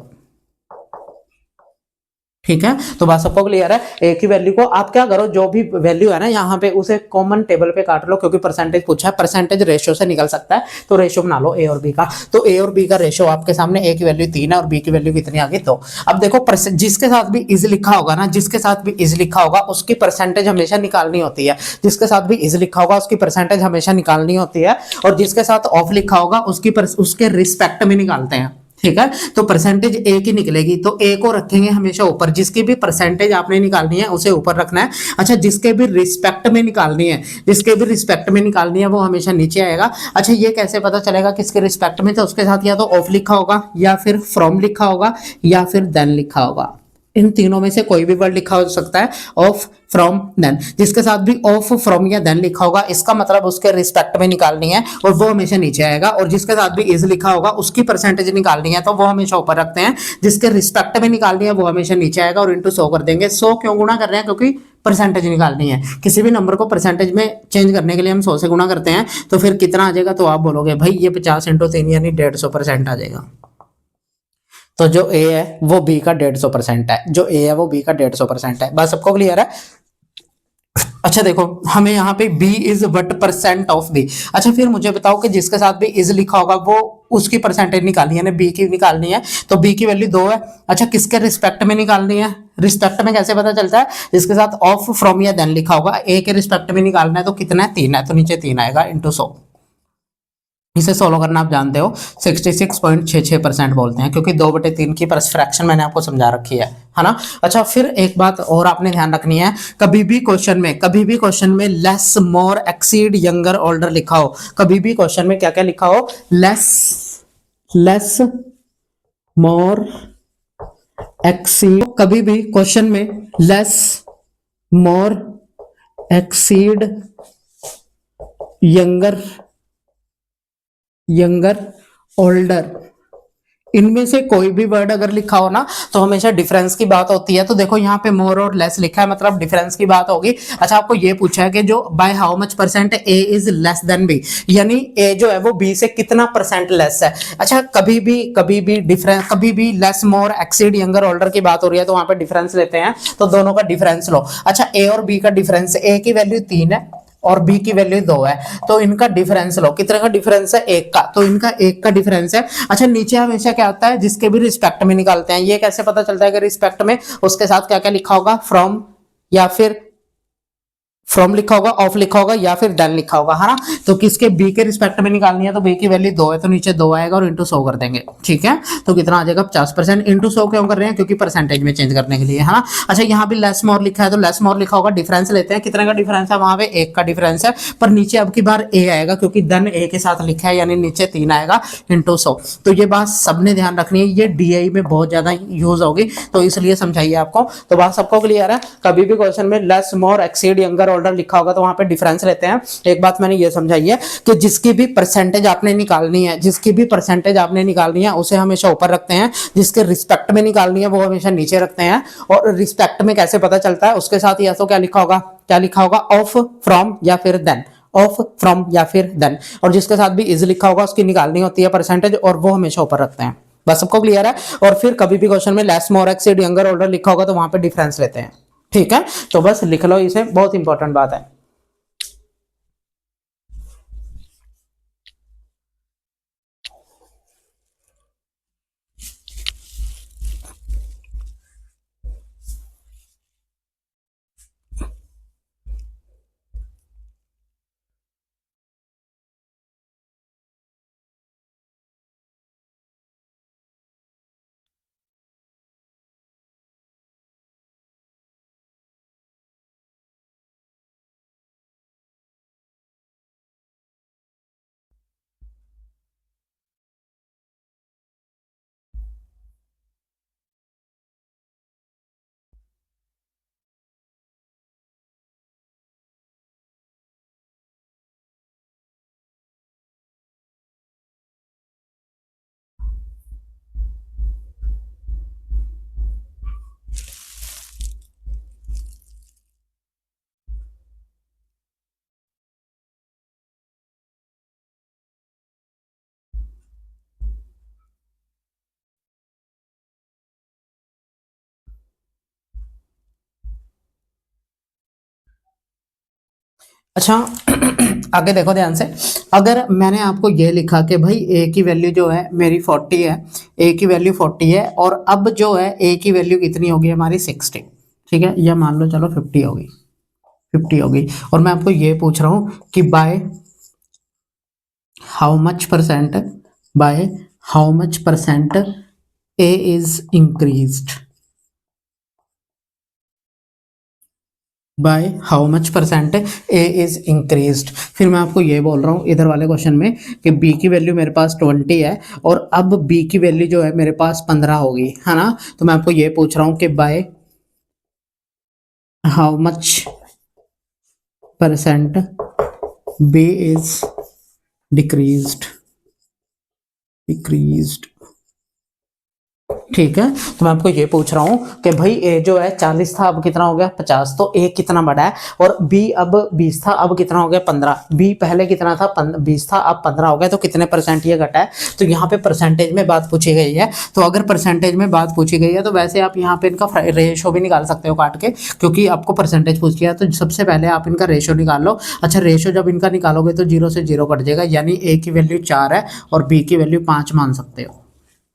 ठीक है, तो बात सबको क्लियर है। ए की वैल्यू को आप क्या करो, जो भी वैल्यू है ना यहाँ पे, उसे कॉमन टेबल पे काट लो, क्योंकि परसेंटेज पूछा है, परसेंटेज रेशियो से निकल सकता है, तो रेशियो बना लो ए और बी का। तो ए और बी का रेशियो आपके सामने, ए की वैल्यू 3 है और बी की वैल्यू कितनी आ गई, 2। अब देखो, जिसके साथ भी इज लिखा होगा ना, जिसके साथ भी इज लिखा होगा उसकी परसेंटेज हमेशा निकालनी होती है। जिसके साथ भी इज लिखा होगा उसकी परसेंटेज हमेशा निकालनी होती है, और जिसके साथ ऑफ लिखा होगा उसके रिस्पेक्ट में निकालते हैं। ठीक है, तो परसेंटेज ए की निकलेगी, तो ए को रखेंगे हमेशा ऊपर, जिसकी भी परसेंटेज आपने निकालनी है उसे ऊपर रखना है। अच्छा, जिसके भी रिस्पेक्ट में निकालनी है, जिसके भी रिस्पेक्ट में निकालनी है वो हमेशा नीचे आएगा। अच्छा, ये कैसे पता चलेगा किसके रिस्पेक्ट में, तो उसके साथ या तो ऑफ लिखा होगा, या फिर फ्रॉम लिखा होगा, या फिर देन लिखा होगा। इन तीनों में से कोई भी वर्ड लिखा हो सकता है, ऑफ, फ्रॉम, देन। जिसके साथ भी ऑफ, फ्रॉम या देन लिखा होगा, इसका मतलब उसके रिस्पेक्ट में निकालनी है और वो हमेशा नीचे आएगा। और जिसके साथ भी इज लिखा होगा उसकी परसेंटेज निकालनी है, तो वो हमेशा ऊपर रखते हैं। जिसके रिस्पेक्ट में निकालनी है वो हमेशा नीचे आएगा और इंटू 100 कर देंगे। 100 क्यों गुणा कर रहे हैं, क्योंकि परसेंटेज निकालनी है। किसी भी नंबर को परसेंटेज में चेंज करने के लिए हम 100 से गुणा करते हैं, तो फिर कितना आ जाएगा, तो आप बोलोगे भाई ये 50 × 3 यानी 150% आ जाएगा। तो जो ए है वो बी का 150% है, जो ए है वो बी का 150% है। बस सबको क्लियर है। अच्छा देखो, हमें यहाँ पे b is what percent of b। अच्छा फिर मुझे बताओ कि जिसके साथ भी इज लिखा होगा वो उसकी परसेंटेज निकालनी है, यानी b की निकालनी है, तो b की वैल्यू 2 है। अच्छा किसके रिस्पेक्ट में निकालनी है, रिस्पेक्ट में कैसे पता चलता है, जिसके साथ ऑफ फ्रॉम या देन लिखा होगा, a के रिस्पेक्ट में निकालना है तो कितना है, 3 है, तो नीचे 3 आएगा इंटू 100। इसे सोल्व करना आप जानते हो 66.66% बोलते हैं, क्योंकि 2/3 की फ्रैक्शन मैंने आपको समझा रखी है ना। अच्छा फिर एक बात और आपने ध्यान रखनी है, कभी भी क्वेश्चन में less more exceed younger older लिखा हो, कभी भी क्वेश्चन में क्या क्या लिखा हो, लेस मोर एक्सीड, कभी भी क्वेश्चन में less more exceed younger older, इनमें से कोई भी वर्ड अगर लिखा हो ना तो हमेशा डिफरेंस की बात होती है। तो देखो यहाँ पे मोर और लेस लिखा है, मतलब डिफरेंस की बात होगी। अच्छा आपको ये पूछा है कि जो by how much percent A is less than B, यानी ए जो है वो बी से कितना परसेंट लेस है। अच्छा कभी भी less more exceed younger older की बात हो रही है तो वहां पे डिफरेंस लेते हैं, तो दोनों का डिफरेंस लो। अच्छा ए और बी का डिफरेंस, ए की वैल्यू 3 है और बी की वैल्यू 2 है, तो इनका डिफरेंस लो, कितने का डिफरेंस है, 1 का, तो इनका 1 का डिफरेंस है। अच्छा नीचे हमेशा क्या होता है, जिसके भी रिस्पेक्ट में निकालते हैं, ये कैसे पता चलता है कि रिस्पेक्ट में उसके साथ क्या क्या लिखा होगा, फ्रॉम या फिर फ्रॉम लिखा होगा, ऑफ लिखा होगा या फिर देन लिखा होगा, है ना। तो किसके बी के रिस्पेक्ट में निकालनी है, तो बी की वैल्यू 2 है तो नीचे 2 आएगा और इंटू 100 कर देंगे, ठीक है। तो कितना आ जाएगा 50%, इंटू 100 क्यों कर रहे हैं, क्योंकि परसेंटेज में चेंज करने के लिए, है ना। अच्छा यहाँ भी लेस मोर लिखा है तो लेस मोर लिखा होगा, डिफरेंस लेते हैं, कितने का डिफरेंस है, वहां पे 1 का डिफरेंस है, पर नीचे अब की बार ए आएगा क्योंकि देन ए के साथ लिखा है, यानी नीचे 3 आएगा इंटू 100। तो ये बात सबने ध्यान रखनी है, ये डीआई में बहुत ज्यादा यूज होगी तो इसलिए समझाइए आपको। तो बात सबको क्लियर है, कभी भी क्वेश्चन में less more exceed younger order लिखा होगा तो वहां पे डिफरेंस लेते हैं। एक बात मैंने ये समझाई है कि जिसकी भी परसेंटेज आपने निकालनी है उसे हमेशा ऊपर रखते हैं, जिसके रिस्पेक्ट में निकालनी है वो हमेशा नीचे रखते हैं। और रिस्पेक्ट में कैसे पता चलता है, उसके साथ या तो क्या लिखा होगा, ऑफ फ्रॉम या फिर देन, ऑफ फ्रॉम या फिर देन, और जिसके साथ भी इज लिखा होगा उसकी निकालनी होती है परसेंटेज और वो हमेशा ऊपर रखते हैं। बस सबको क्लियर है। और फिर कभी भी क्वेश्चन में less more exceed younger order लिखा होगा तो वहां पे डिफरेंस लेते हैं, ठीक है। तो बस लिख लो इसे, बहुत इंपॉर्टेंट बात है। अच्छा आगे देखो ध्यान से, अगर मैंने आपको ये लिखा कि भाई ए की वैल्यू जो है मेरी 40 है, ए की वैल्यू 40 है, और अब जो है ए की वैल्यू कितनी होगी हमारी 60, ठीक है, या मान लो चलो 50 होगी, और मैं आपको ये पूछ रहा हूँ कि how much percent by how much percent A is increased, bye how much percent A is increased. फिर मैं आपको ये बोल रहा हूँ इधर वाले क्वेश्चन में कि बी की वैल्यू मेरे पास 20 है और अब बी की वैल्यू जो है मेरे पास 15 होगी, है ना। तो मैं आपको ये पूछ रहा हूँ कि by how much percent B is decreased, ठीक है। तो मैं आपको ये पूछ रहा हूँ कि भाई ए जो है 40 था, अब कितना हो गया 50, तो ए कितना बड़ा है, और बी अब 20 था, अब कितना हो गया 15। बी पहले कितना था 20 था, अब 15 हो गया, तो कितने परसेंट ये घटा है। तो यहाँ पे परसेंटेज में बात पूछी गई है, तो अगर परसेंटेज में बात पूछी गई है तो वैसे आप यहाँ पे इनका रेशो भी निकाल सकते हो काट के, क्योंकि आपको परसेंटेज पूछ लिया तो सबसे पहले आप इनका रेशो निकाल लो। अच्छा, रेशो जब इनका निकालोगे तो 0 से 0 कट जाएगा, यानी ए की वैल्यू 4 है और बी की वैल्यू 5 मान सकते हो।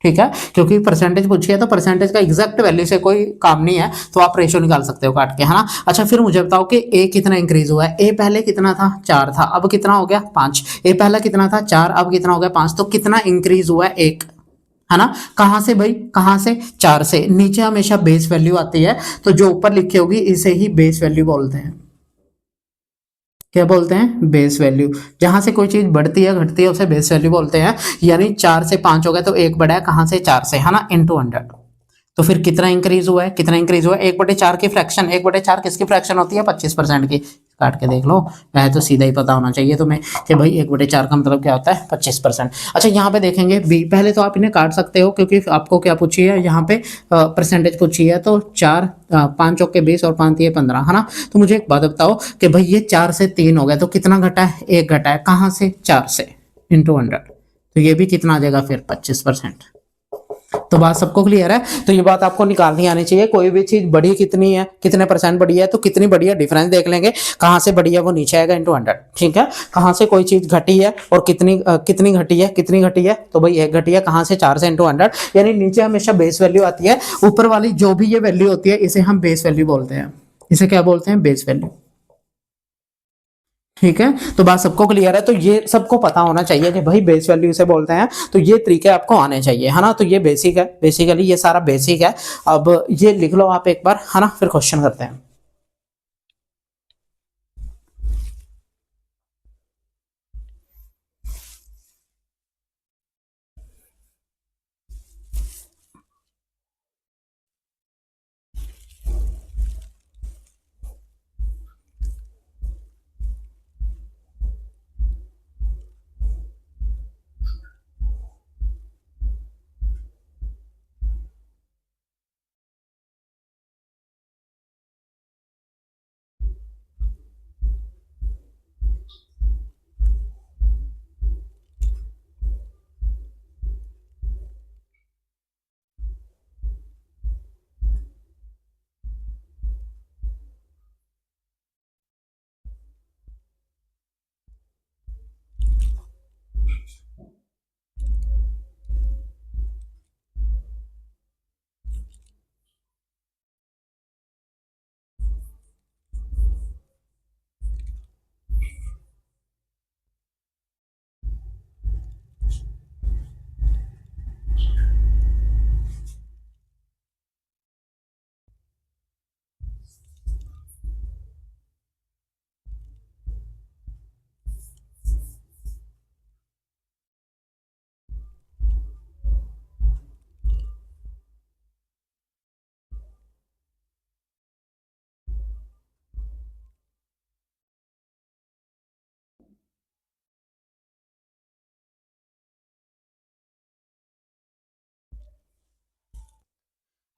ठीक है, क्योंकि परसेंटेज पूछी है तो परसेंटेज का एग्जैक्ट वैल्यू से कोई काम नहीं है, तो आप रेशो निकाल सकते हो काट के, है ना। अच्छा, फिर मुझे बताओ कि ए कितना इंक्रीज हुआ है। ए पहले कितना था 4 था, अब कितना हो गया 5। ए पहला कितना था 4, अब कितना हो गया 5, तो कितना इंक्रीज हुआ है 1, है ना। कहां से भाई, कहां से, 4 से। नीचे हमेशा बेस वैल्यू आती है, तो जो ऊपर लिखी होगी इसे ही बेस वैल्यू बोलते हैं। क्या बोलते हैं, बेस वैल्यू। जहां से कोई चीज बढ़ती है घटती है उसे बेस वैल्यू बोलते हैं। यानी 4 से 5 हो गया तो एक बढ़ा है, कहां से 4 से, है ना, इनटू 100। तो फिर कितना इंक्रीज हुआ है, कितना इंक्रीज हुआ है, 1/4 की फ्रैक्शन, 1/4 किसकी फ्रैक्शन होती है 25% की। काट के देख लो, वह तो सीधा ही पता होना चाहिए तुम्हें कि भाई 1/4 का मतलब क्या होता है 25%। अच्छा, यहाँ पे देखेंगे बी, पहले तो आप इन्हें काट सकते हो क्योंकि आपको क्या पूछी है यहाँ पे, परसेंटेज पूछी है, तो 4 5 चौके 20 और 5 ये 15, है ना। तो मुझे एक बात बताओ कि भाई ये 4 से 3 हो गया, तो कितना घटा है, 1 घटा है, कहाँ से 4 से, इंटू 100। तो ये भी कितना आ जाएगा फिर 25%। तो बात सबको क्लियर है। तो ये बात आपको निकालनी आनी चाहिए, कोई भी चीज बड़ी कितनी है, कितने परसेंट बड़ी है, तो कितनी बड़ी है डिफरेंस देख लेंगे, कहां से बड़ी है वो नीचे आएगा इंटू 100। ठीक है, कहां से कोई चीज घटी है और कितनी घटी है, कितनी घटी है, तो भाई 1 घटी है, कहां से 4 से इंटू 100। यानी नीचे हमेशा बेस वैल्यू आती है, ऊपर वाली जो भी ये वैल्यू होती है इसे हम बेस वैल्यू बोलते हैं। इसे क्या बोलते हैं, बेस वैल्यू। ठीक है, तो बात सबको क्लियर है। तो ये सबको पता होना चाहिए कि भाई बेस वैल्यू से बोलते हैं, तो ये तरीके आपको आने चाहिए, है ना। तो ये बेसिक है, बेसिकली ये सारा बेसिक है। अब ये लिख लो आप एक बार, है ना, फिर क्वेश्चन करते हैं।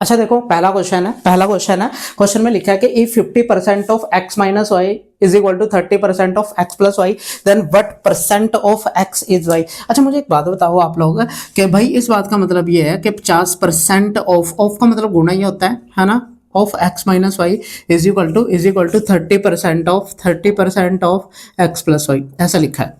अच्छा देखो, पहला क्वेश्चन है, क्वेश्चन में लिखा है कि if 50% of x minus y is equal to 30% of x plus y, then what percent of x is y। अच्छा, मुझे एक बात बताओ आप लोग कि भाई इस बात का मतलब ये है कि 50% ऑफ का मतलब गुना ही होता है ना, of x minus y is equal to 30% of x plus y, ऐसा लिखा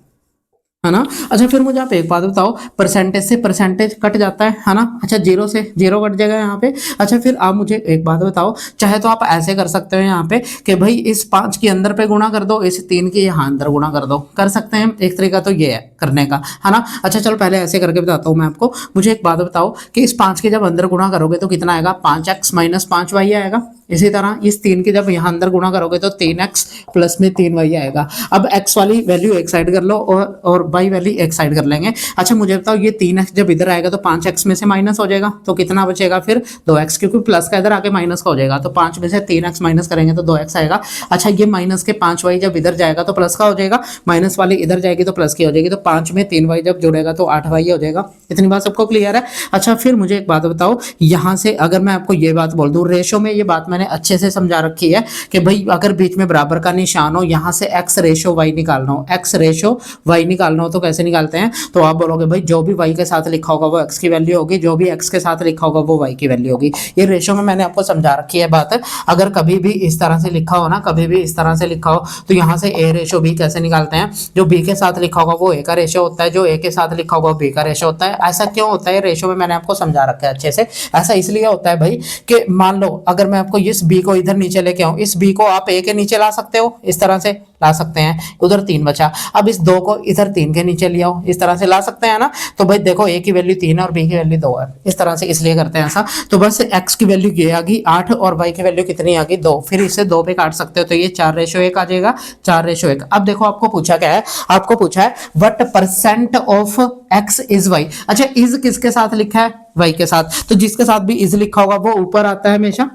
है ना। अच्छा, फिर मुझे आप एक बात बताओ, परसेंटेज से परसेंटेज कट जाता है ना। अच्छा, 0 से 0 कट जाएगा यहाँ पे। अच्छा, फिर आप मुझे एक बात बताओ, चाहे तो आप ऐसे कर सकते हो यहाँ पे कि भाई इस 5 के अंदर पे गुणा कर दो, इस 3 के यहाँ अंदर गुणा कर दो, कर सकते हैं, एक तरीका तो ये है करने का, है ना। अच्छा, चलो पहले ऐसे करके बताता हूँ मैं आपको। मुझे एक बात बताओ कि इस 5 के जब अंदर गुणा करोगे तो कितना आएगा, 5x माइनस 5y आएगा। इसी तरह इस 3 के जब यहाँ अंदर गुणा करोगे तो 3x प्लस में 3y आएगा। अब x वाली वैल्यू एक साइड कर लो और वाई वैल्यू एक साइड कर लेंगे। अच्छा मुझे बताओ ये 3x जब इधर आएगा तो 5x में से माइनस हो जाएगा, तो कितना बचेगा फिर 2x, क्योंकि प्लस का इधर आके माइनस का हो जाएगा, तो 5 में से 3x माइनस करेंगे तो 2x आएगा। अच्छा ये माइनस के 5y जब इधर जाएगा तो प्लस का हो जाएगा, माइनस वाली इधर जाएगी तो प्लस की हो जाएगी, तो 5 में 3y जब जुड़ेगा तो 8y हो जाएगा। इतनी बात सबको क्लियर है। अच्छा फिर मुझे एक बात बताओ, यहाँ से अगर मैं आपको ये बात बोल दूं, रेशो में ये बात मैंने अच्छे से समझा रखी है कि भाई अगर बीच में बराबर का निशान हो, यहाँ से x रेशो y निकालना हो, x रेशो y निकालना हो तो कैसे निकालते हैं, तो आप बोलोगे भाई जो भी y के साथ लिखा होगा वो x की वैल्यू होगी, जो भी x के साथ लिखा होगा वो y की वैल्यू होगी। ये रेशो में मैंने आपको समझा रखी है बात। अगर कभी भी इस तरह से लिखा हो ना, कभी भी इस तरह से लिखा हो, तो यहाँ से a रेशो b कैसे निकालते हैं, जो b के साथ लिखा होगा वो a का रेशो होता है, जो a के साथ लिखा होगा b का रेशो होता है। ऐसा क्यों होता है, रेशो में मैंने आपको समझा रखा है अच्छे से। ऐसा इसलिए होता है भाई कि मान लो अगर मैं आपको इस b को इधर नीचे लेके आऊं, इस b को आप a के नीचे ला सकते हो, इस तरह से ला सकते हैं, उधर 3 बचा। अब इस 2 को इधर 3 के नीचे ले आओ, इस तरह से ला सकते हैं ना। तो भाई देखो a की वैल्यू 3 है और b की वैल्यू 2 है, इस तरह से इसलिए करते हैं ऐसा। तो बस x की वैल्यू ये आ गई 8 और y की वैल्यू कितनी आ गई 2, फिर इसे 2 पे काट सकते हो तो ये 4:1 आ जाएगा, 4:1। अब देखो आपको पूछा क्या है, आपको पूछा है what percent of x is y। अच्छा इज किसके साथ लिखा है, y के साथ, तो जिसके साथ भी इज लिखा होगा वो ऊपर आता है हमेशा।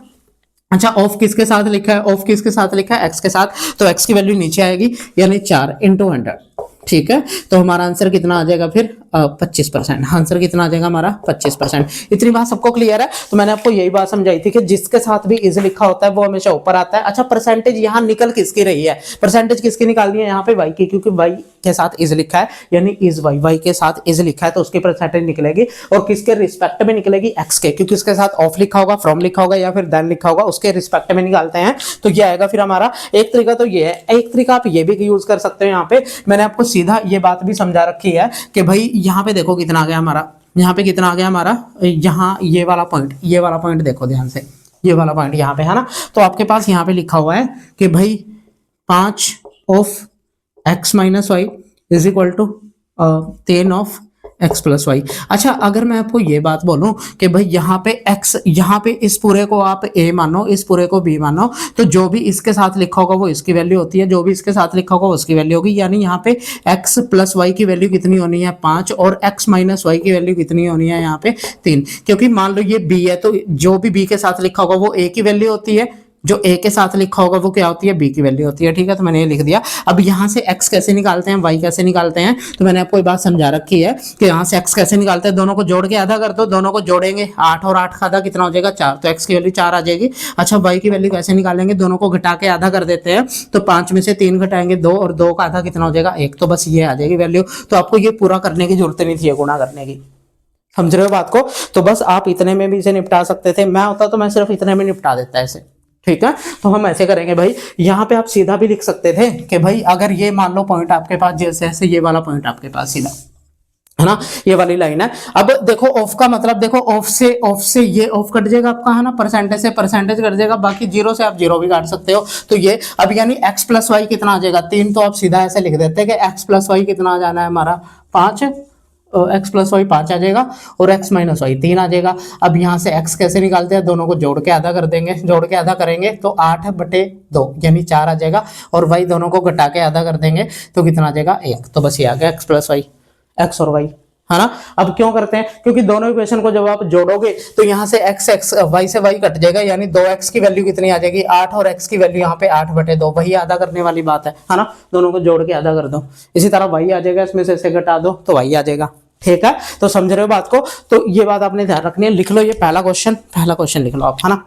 अच्छा ऑफ किसके साथ लिखा है, ऑफ किसके साथ लिखा है, एक्स के साथ, तो एक्स की वैल्यू नीचे आएगी, यानी 4 × 100। ठीक है, तो हमारा आंसर कितना आ जाएगा फिर 25%। आंसर कितना आ जाएगा हमारा 25%। इतनी बात सबको क्लियर है। तो मैंने आपको यही बात समझाई थी कि जिसके साथ भी इज लिखा होता है वो हमेशा ऊपर आता है। अच्छा परसेंटेज यहाँ निकल किसकी रही है, परसेंटेज किसकी निकालनी है यहाँ पे, वाई की, क्योंकि वाई के साथ इज लिखा है, यानी इज वाई, वाई के साथ इज लिखा है तो उसकी परसेंटेज निकलेगी। और किसके रिस्पेक्ट में निकलेगी, एक्स के, क्योंकि उसके साथ ऑफ लिखा होगा, फ्रॉम लिखा होगा या फिर देन लिखा होगा, उसके रिस्पेक्ट में निकालते हैं। तो ये आएगा फिर हमारा। एक तरीका तो ये है, एक तरीका आप ये भी यूज कर सकते हो। यहाँ पे मैंने आपको सीधा ये बात भी समझा रखी है कि भाई यहाँ पे देखो कितना आ गया हमारा, यहाँ पे कितना आ गया हमारा, यहाँ ये वाला पॉइंट, ये वाला पॉइंट देखो ध्यान से, ये वाला पॉइंट यहाँ पे है ना। तो आपके पास यहाँ पे लिखा हुआ है कि भाई 5 of x minus y is equal to 10 of x plus y. अच्छा अगर मैं आपको ये बात बोलूं कि भाई यहाँ पे x, यहाँ पे इस पूरे को आप a मानो, इस पूरे को b मानो, तो जो भी इसके साथ लिखा होगा वो इसकी वैल्यू होती है, जो भी इसके साथ लिखा होगा उसकी वैल्यू होगी। यानी यहाँ पे x प्लस वाई की वैल्यू कितनी होनी है 5, और x माइनस वाई की वैल्यू कितनी होनी है यहाँ पे 3। क्योंकि मान लो ये b है तो जो भी b के साथ लिखा होगा वो a की वैल्यू होती है, जो a के साथ लिखा होगा वो क्या होती है, b की वैल्यू होती है। ठीक है, तो मैंने ये लिख दिया। अब यहाँ से x कैसे निकालते हैं, y कैसे निकालते हैं, तो मैंने आपको ये बात समझा रखी है कि यहाँ से x कैसे निकालते हैं, दोनों को जोड़ के आधा कर दो, दोनों को जोड़ेंगे 8 और 8 का आधा कितना हो जाएगा 4, तो x की वैल्यू 4 आ जाएगी। अच्छा y की वैल्यू कैसे निकालेंगे, दोनों को घटा के आधा कर देते हैं, तो 5 में से 3 घटाएंगे 2, और 2 का आधा कितना हो जाएगा 1, तो बस ये आ जाएगी वैल्यू। तो आपको ये पूरा करने की जरूरत नहीं थी, गुणा करने की। समझ रहे हो बात को, तो बस आप इतने में भी इसे निपटा सकते थे, मैं होता तो मैं सिर्फ इतने में निपटा देता है इसे। ठीक है, तो हम ऐसे करेंगे भाई, यहाँ पे आप सीधा भी लिख सकते थे कि भाई अगर ये मान लो पॉइंट आपके पास जैसे ऐसे, ये वाला पॉइंट आपके पास सीधा है ना, ये वाली लाइन है। अब देखो ऑफ का मतलब, देखो ऑफ से ये ऑफ कट जाएगा आपका, है ना, परसेंटेज से परसेंटेज कट जाएगा, बाकी जीरो से आप जीरो भी काट सकते हो। तो ये अब यानी x प्लस वाई कितना आ जाएगा 3, तो आप सीधा ऐसे लिख देते हैं कि x प्लस वाई कितना आ जाना है हमारा 5, x प्लस वाई 5 आ जाएगा, और x माइनस वाई 3 आ जाएगा। अब यहाँ से x कैसे निकालते हैं, दोनों को जोड़ के आधा कर देंगे, जोड़ के आधा करेंगे तो 8/2 यानी 4 आ जाएगा, और y दोनों को घटा के आधा कर देंगे तो कितना आ जाएगा 1। तो बस ये आ गया x प्लस वाई, x और y, है ना। अब क्यों करते हैं, क्योंकि दोनों इक्वेशन को जब आप जोड़ोगे तो यहाँ से x y से y कट जाएगा, यानी 2x की वैल्यू कितनी आ जाएगी 8, और x की वैल्यू यहाँ पे 8/2, वही आधा करने वाली बात है ना। दोनों को जोड़ के आधा कर दो, इसी तरह y आ जाएगा, इसमें से इसे घटा दो तो y आ जाएगा। ठीक है, तो समझ रहे हो बात को, तो ये बात आपने ध्यान रखनी है। लिख लो ये पहला क्वेश्चन लिख लो आप, है ना।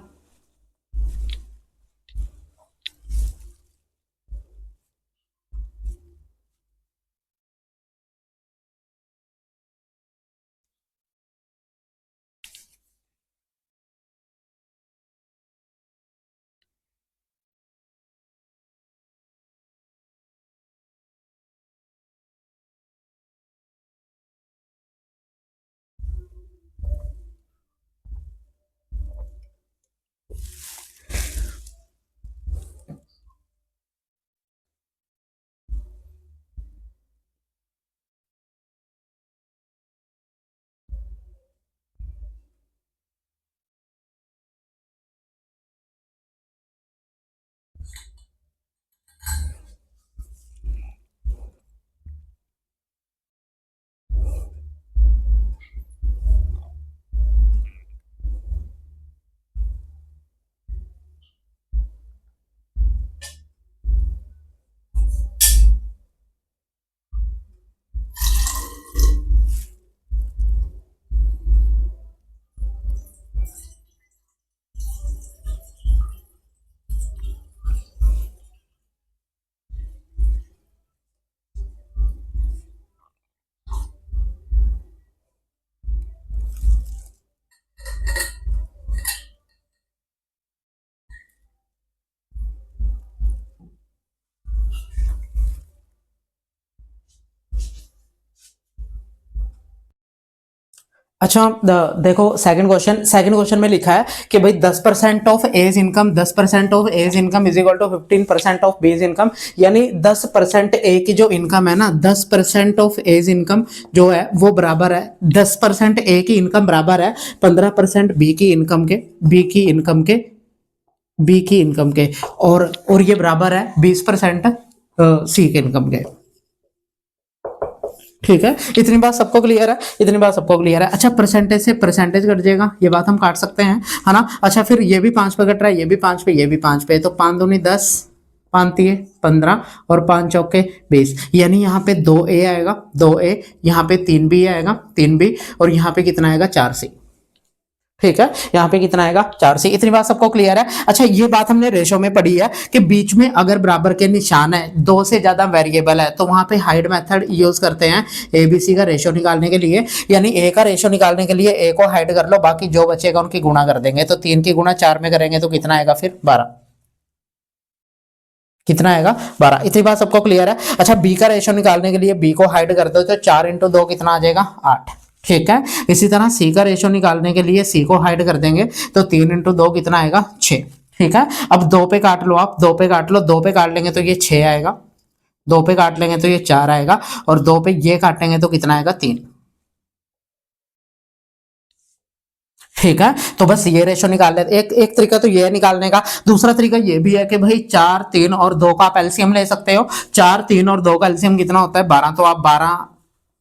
अच्छा देखो सेकंड क्वेश्चन में लिखा है कि भाई 10% of A's income 10% of A's income is equal to 15% of B's income, यानी 10% ए की जो इनकम है ना, 10% ऑफ एज इनकम जो है वो बराबर है 10% ए की इनकम बराबर है 15% बी की इनकम के बी की इनकम के बी की इनकम के और ये बराबर है 20% सी के इनकम के। ठीक है, इतनी बात सबको क्लियर है, इतनी बात सबको क्लियर है। अच्छा, परसेंटेज से परसेंटेज कट जाएगा, ये बात हम काट सकते हैं, है ना। अच्छा, फिर ये भी 5 पे कट रहा है, ये भी 5 पे, ये भी 5 पे, तो 5 दूनी 10, 5 तिये 15 और 5 चौके 20, यानी यहाँ पे 2a आएगा 2a, यहाँ पे 3b आएगा 3b, और यहाँ पे कितना आएगा 4c। ठीक है, यहाँ पे कितना आएगा 4c। इतनी बात सबको क्लियर है। अच्छा, ये बात हमने रेशो में पढ़ी है कि बीच में अगर बराबर के निशान है, 2 से ज्यादा वेरिएबल है, तो वहां पे हाइड मेथड यूज करते हैं एबीसी का रेशो निकालने के लिए। यानी ए का रेशो निकालने के लिए ए को हाइड कर लो, बाकी जो बचेगा उनकी गुणा कर देंगे। तो 3 की गुणा 4 में करेंगे तो कितना आएगा फिर 12, कितना आएगा 12। इतनी बात सबको क्लियर है। अच्छा, बी का रेशो निकालने के लिए बी को हाइड कर दो, तो 4 इंटू 2 कितना आ जाएगा 8। ठीक है, इसी तरह सी का रेशो निकालने के लिए सी को हाइड कर देंगे, तो 3 इंटू 2 कितना आएगा 6। ठीक है, अब 2 पे काट लो, आप 2 पे काट लो, 2 पे काट लेंगे तो ये 6 आएगा, 2 पे काट लेंगे तो ये 4 आएगा, और 2 पे ये काटेंगे तो कितना आएगा 3। ठीक है, तो बस ये रेशो निकाल लेते। एक तरीका तो ये है निकालने का, दूसरा तरीका ये भी है कि भाई 4, 3 और 2 का आप एलसीएम ले सकते हो। 4, 3 और 2 का एलसीएम कितना होता है 12, तो आप 12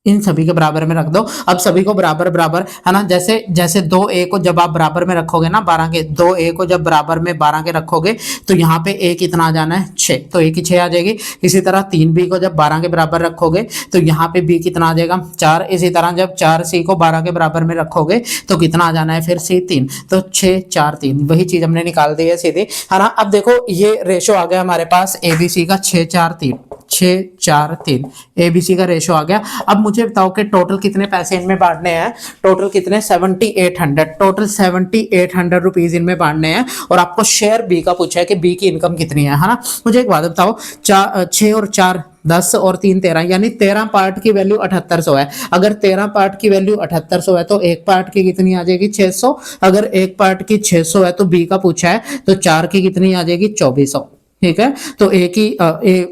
इन सभी के बराबर में रख दो। अब सभी को बराबर बराबर, है ना, जैसे जैसे 2a को जब आप बराबर में रखोगे ना 12 के, 2a को जब बराबर में 12 के रखोगे तो यहाँ पे a कितना आ जाना है 6, तो a की 6 आ जाएगी। इसी तरह 3b को जब 12 के बराबर रखोगे तो यहाँ पे b कितना आ जाएगा 4। इसी तरह जब 4c को 12 के बराबर में रखोगे तो कितना आ जाना है फिर c 3, तो 6, 4, 3, वही चीज हमने निकाल दी है सीधी, है ना। अब देखो ये रेशो आ गया हमारे पास एबीसी का 6, 4, 3, 6, 4, 3, एबीसी का रेशो आ गया। अब मुझे बताओ कि टोटल कितने पैसे इनमें बांटने हैं, टोटल कितने 7800, टोटल 7800 रुपीज इनमें बांटने हैं, और आपको शेयर बी का पूछा है कि बी की इनकम कितनी है ना। मुझे एक बात बताओ, 6 और 4 10 और 3 13, यानी 13 पार्ट की वैल्यू 7800 है। अगर 13 पार्ट की वैल्यू 7800 है तो एक पार्ट की कितनी आ जाएगी 600। अगर एक पार्ट की 600 है तो बी का पूछा है तो 4 की कितनी आ जाएगी 2400। ठीक है, तो ए की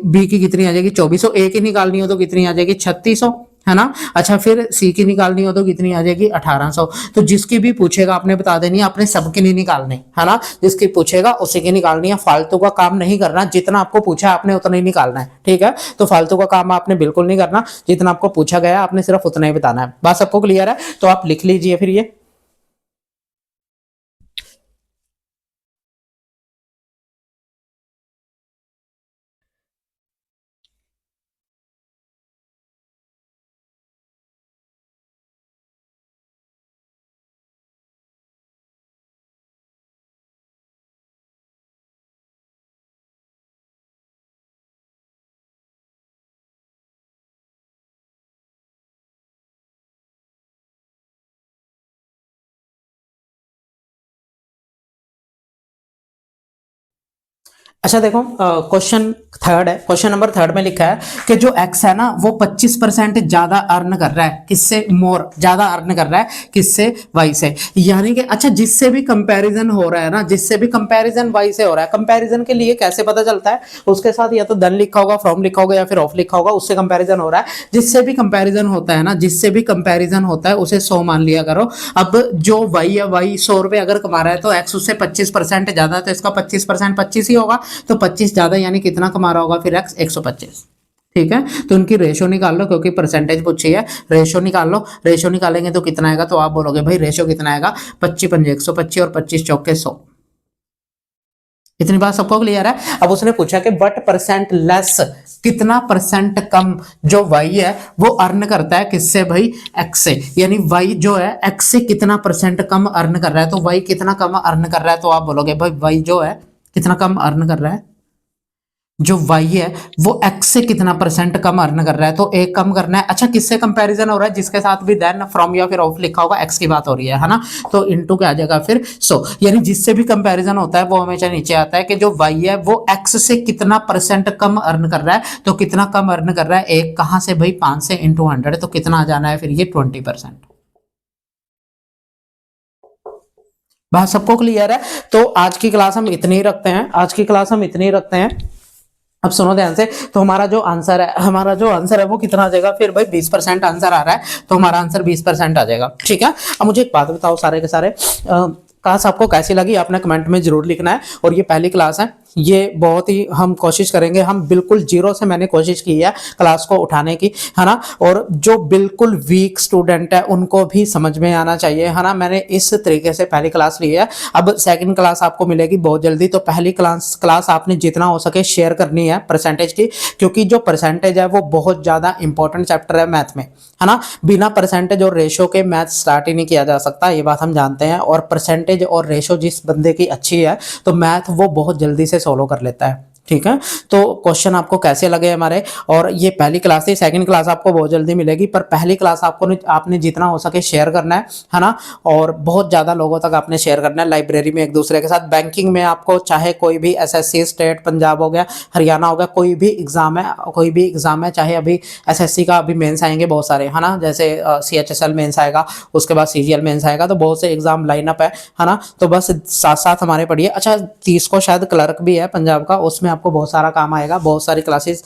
बी की कितनी आ जाएगी 2400, ए की निकालनी हो तो कितनी आ जाएगी 3600, है ना। अच्छा, फिर सी की निकालनी हो तो कितनी आ जाएगी 1800। तो जिसकी भी पूछेगा आपने बता देनी है, आपने सबकी नहीं निकालनी, है ना। जिसकी पूछेगा उसी की निकालनी है, फालतू का काम नहीं करना। जितना आपको पूछा है आपने उतना ही निकालना है, ठीक है। तो फालतू का काम आपने बिल्कुल नहीं करना, जितना आपको पूछा गया आपने सिर्फ उतना ही बताना है। बात सबको क्लियर है, तो आप लिख लीजिए फिर ये। अच्छा देखो, क्वेश्चन थर्ड है, क्वेश्चन नंबर थर्ड में लिखा है कि जो एक्स है ना वो 25% ज्यादा अर्न कर रहा है, किससे मोर ज्यादा अर्न कर रहा है, किससे वाई से। यानी कि अच्छा, जिससे भी कंपैरिजन हो रहा है ना, जिससे भी कंपैरिजन वाई से हो रहा है, कंपैरिजन के लिए कैसे पता चलता है, उसके साथ या तो देन लिखा होगा, फ्रॉम लिखा होगा, या फिर ऑफ लिखा होगा, उससे कंपैरिजन हो रहा है। जिससे भी कंपैरिजन होता है ना, जिससे भी कंपैरिजन होता है उसे 100 मान लिया करो। अब जो वाई है, वाई 100 रुपए अगर कमा रहा है तो एक्स उससे 25% ज्यादा है, तो इसका 25% 25 ही होगा, तो 25 ज्यादा यानी कितना कमा रहा होगा फिर एक्स 125। ठीक है, तो उनकी रेशो निकाल लो, क्योंकि परसेंटेज पूछी है, रेशो निकाल लो। रेशो निकालेंगे तो कितना आएगा, तो आप बोलोगे भाई रेशो कितना आएगा 25 पंजे 125 और 25 चौके 100। इतनी बात सबको क्लियर है। अब उसने पूछा कि बट परसेंट लेस, कितना परसेंट कम जो वाई है वो अर्न करता है किससे भाई, एक्स से। यानी वाई जो है एक्स से कितना परसेंट कम अर्न कर रहा है, तो वाई कितना कम अर्न कर रहा है, तो आप बोलोगे भाई वाई जो है कितना कम अर्न कर रहा है, जो वाई है वो एक्स से कितना परसेंट कम अर्न कर रहा है, तो एक कम करना है। अच्छा, किससे कंपैरिजन हो रहा है, जिसके साथ भी देन फ्रॉम या फिर ऑफ लिखा होगा, एक्स की बात हो रही है ना, तो इनटू क्या आ जाएगा फिर 100। यानी जिससे भी कंपैरिजन होता है वो हमेशा नीचे आता है कि जो वाई है वो एक्स से कितना परसेंट कम अर्न कर रहा है, तो कितना कम अर्न कर रहा है, एक कहां से भाई 5 से इंटू 100, तो कितना आ जाना है फिर ये 20%। बात सबको क्लियर है? तो आज की क्लास हम इतनी ही रखते हैं, आज की क्लास हम इतनी ही रखते हैं। अब सुनो ध्यान से, तो हमारा जो आंसर है वो कितना आ जाएगा फिर भाई, 20% आंसर आ रहा है, तो हमारा आंसर 20% आ जाएगा। ठीक है, अब मुझे एक बात बताओ सारे के सारे, क्लास आपको कैसी लगी आपने कमेंट में जरूर लिखना है। और ये पहली क्लास है, ये बहुत ही हम कोशिश करेंगे, हम बिल्कुल जीरो से मैंने कोशिश की है क्लास को उठाने की, है ना। और जो बिल्कुल वीक स्टूडेंट है उनको भी समझ में आना चाहिए, है ना। मैंने इस तरीके से पहली क्लास ली है। अब सेकंड क्लास आपको मिलेगी बहुत जल्दी, तो पहली क्लास आपने जितना हो सके शेयर करनी है परसेंटेज की, क्योंकि जो परसेंटेज है वो बहुत ज्यादा इंपॉर्टेंट चैप्टर है मैथ में, है ना। बिना परसेंटेज और रेशो के मैथ स्टार्ट ही नहीं किया जा सकता, ये बात हम जानते हैं। और परसेंटेज और रेशो जिस बंदे की अच्छी है तो मैथ वो बहुत जल्दी से सोल्व कर लेता है। ठीक है, तो क्वेश्चन आपको कैसे लगे हमारे, और ये पहली क्लास थी, सेकंड क्लास आपको बहुत जल्दी मिलेगी, पर पहली क्लास आपने जितना हो सके शेयर करना है ना। और बहुत ज्यादा लोगों तक आपने शेयर करना है, लाइब्रेरी में एक दूसरे के साथ। बैंकिंग में आपको चाहे कोई भी एसएससी स्टेट पंजाब हो गया, हरियाणा हो गया, कोई भी एग्जाम है, चाहे अभी एसएससी का अभी मेंस आएंगे बहुत सारे, है ना। जैसे CHSL मेंस आएगा, उसके बाद CGL मेंस आएगा, तो बहुत से एग्जाम लाइनअप है ना। तो बस साथ साथ हमारे पढ़िए। अच्छा, 30 को शायद क्लर्क भी है पंजाब का, उसमें आपको बहुत सारा काम आएगा। बहुत सारी क्लासेस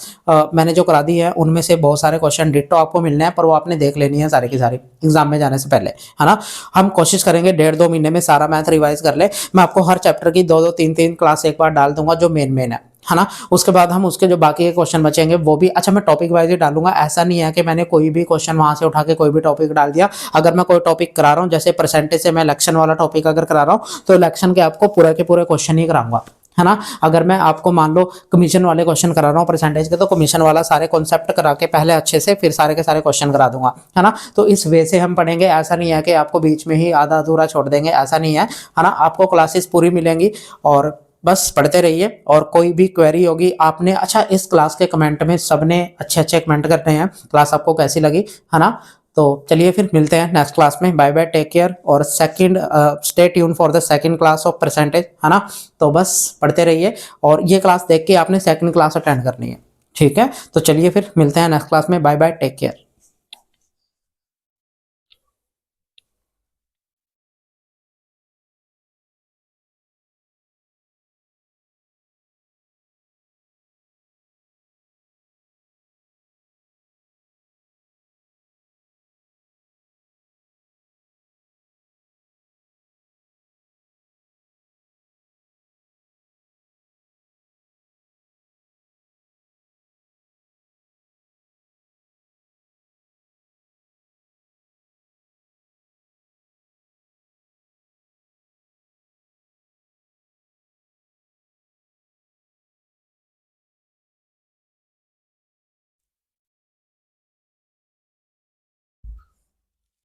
मैंने जो करा दी है उनमें से बहुत सारे क्वेश्चन डिट्टो आपको मिलने हैं, पर वो आपने देख लेनी है सारी की सारी एग्जाम में जाने से पहले, है ना। हम कोशिश करेंगे 1.5-2 महीने में सारा मैथ रिवाइज कर ले। मैं आपको हर चैप्टर की 2-2 3-3 क्लास एक बार डाल दूंगा जो मेन है ना। उसके बाद हम उसके जो बाकी के क्वेश्चन बचेंगे वो भी, अच्छा मैं टॉपिक वाइज ही डालूंगा। ऐसा नहीं है कि मैंने कोई भी क्वेश्चन वहां से उठा के कोई भी टॉपिक डाल दिया। अगर मैं कोई टॉपिक करा रहा हूँ, जैसे परसेंटेज से मैं इलेक्शन वाला टॉपिक अगर करा रहा हूँ, तो इलेक्शन के आपको पूरे के पूरे क्वेश्चन ही कराऊंगा, है ना। अगर मैं आपको मान लो कमीशन वाले क्वेश्चन करा रहा हूँ परसेंटेज के, तो कमीशन वाला सारे कॉन्सेप्ट करा के पहले अच्छे से फिर सारे के सारे क्वेश्चन करा दूंगा, है ना। तो इस वे से हम पढ़ेंगे। ऐसा नहीं है कि आपको बीच में ही आधा अधूरा छोड़ देंगे, ऐसा नहीं है ना। आपको क्लासेस पूरी मिलेंगी और बस पढ़ते रहिए। और कोई भी क्वेरी होगी आपने, अच्छा इस क्लास के कमेंट में सबने अच्छे अच्छे कमेंट करने हैं, क्लास आपको कैसी लगी, है ना। तो चलिए फिर मिलते हैं नेक्स्ट क्लास में। Bye bye, take care. और stay tune for the second class of percentage, है ना। तो बस पढ़ते रहिए, और ये क्लास देख के आपने सेकंड क्लास अटेंड करनी है। ठीक है, तो चलिए फिर मिलते हैं नेक्स्ट क्लास में। Bye bye, take care.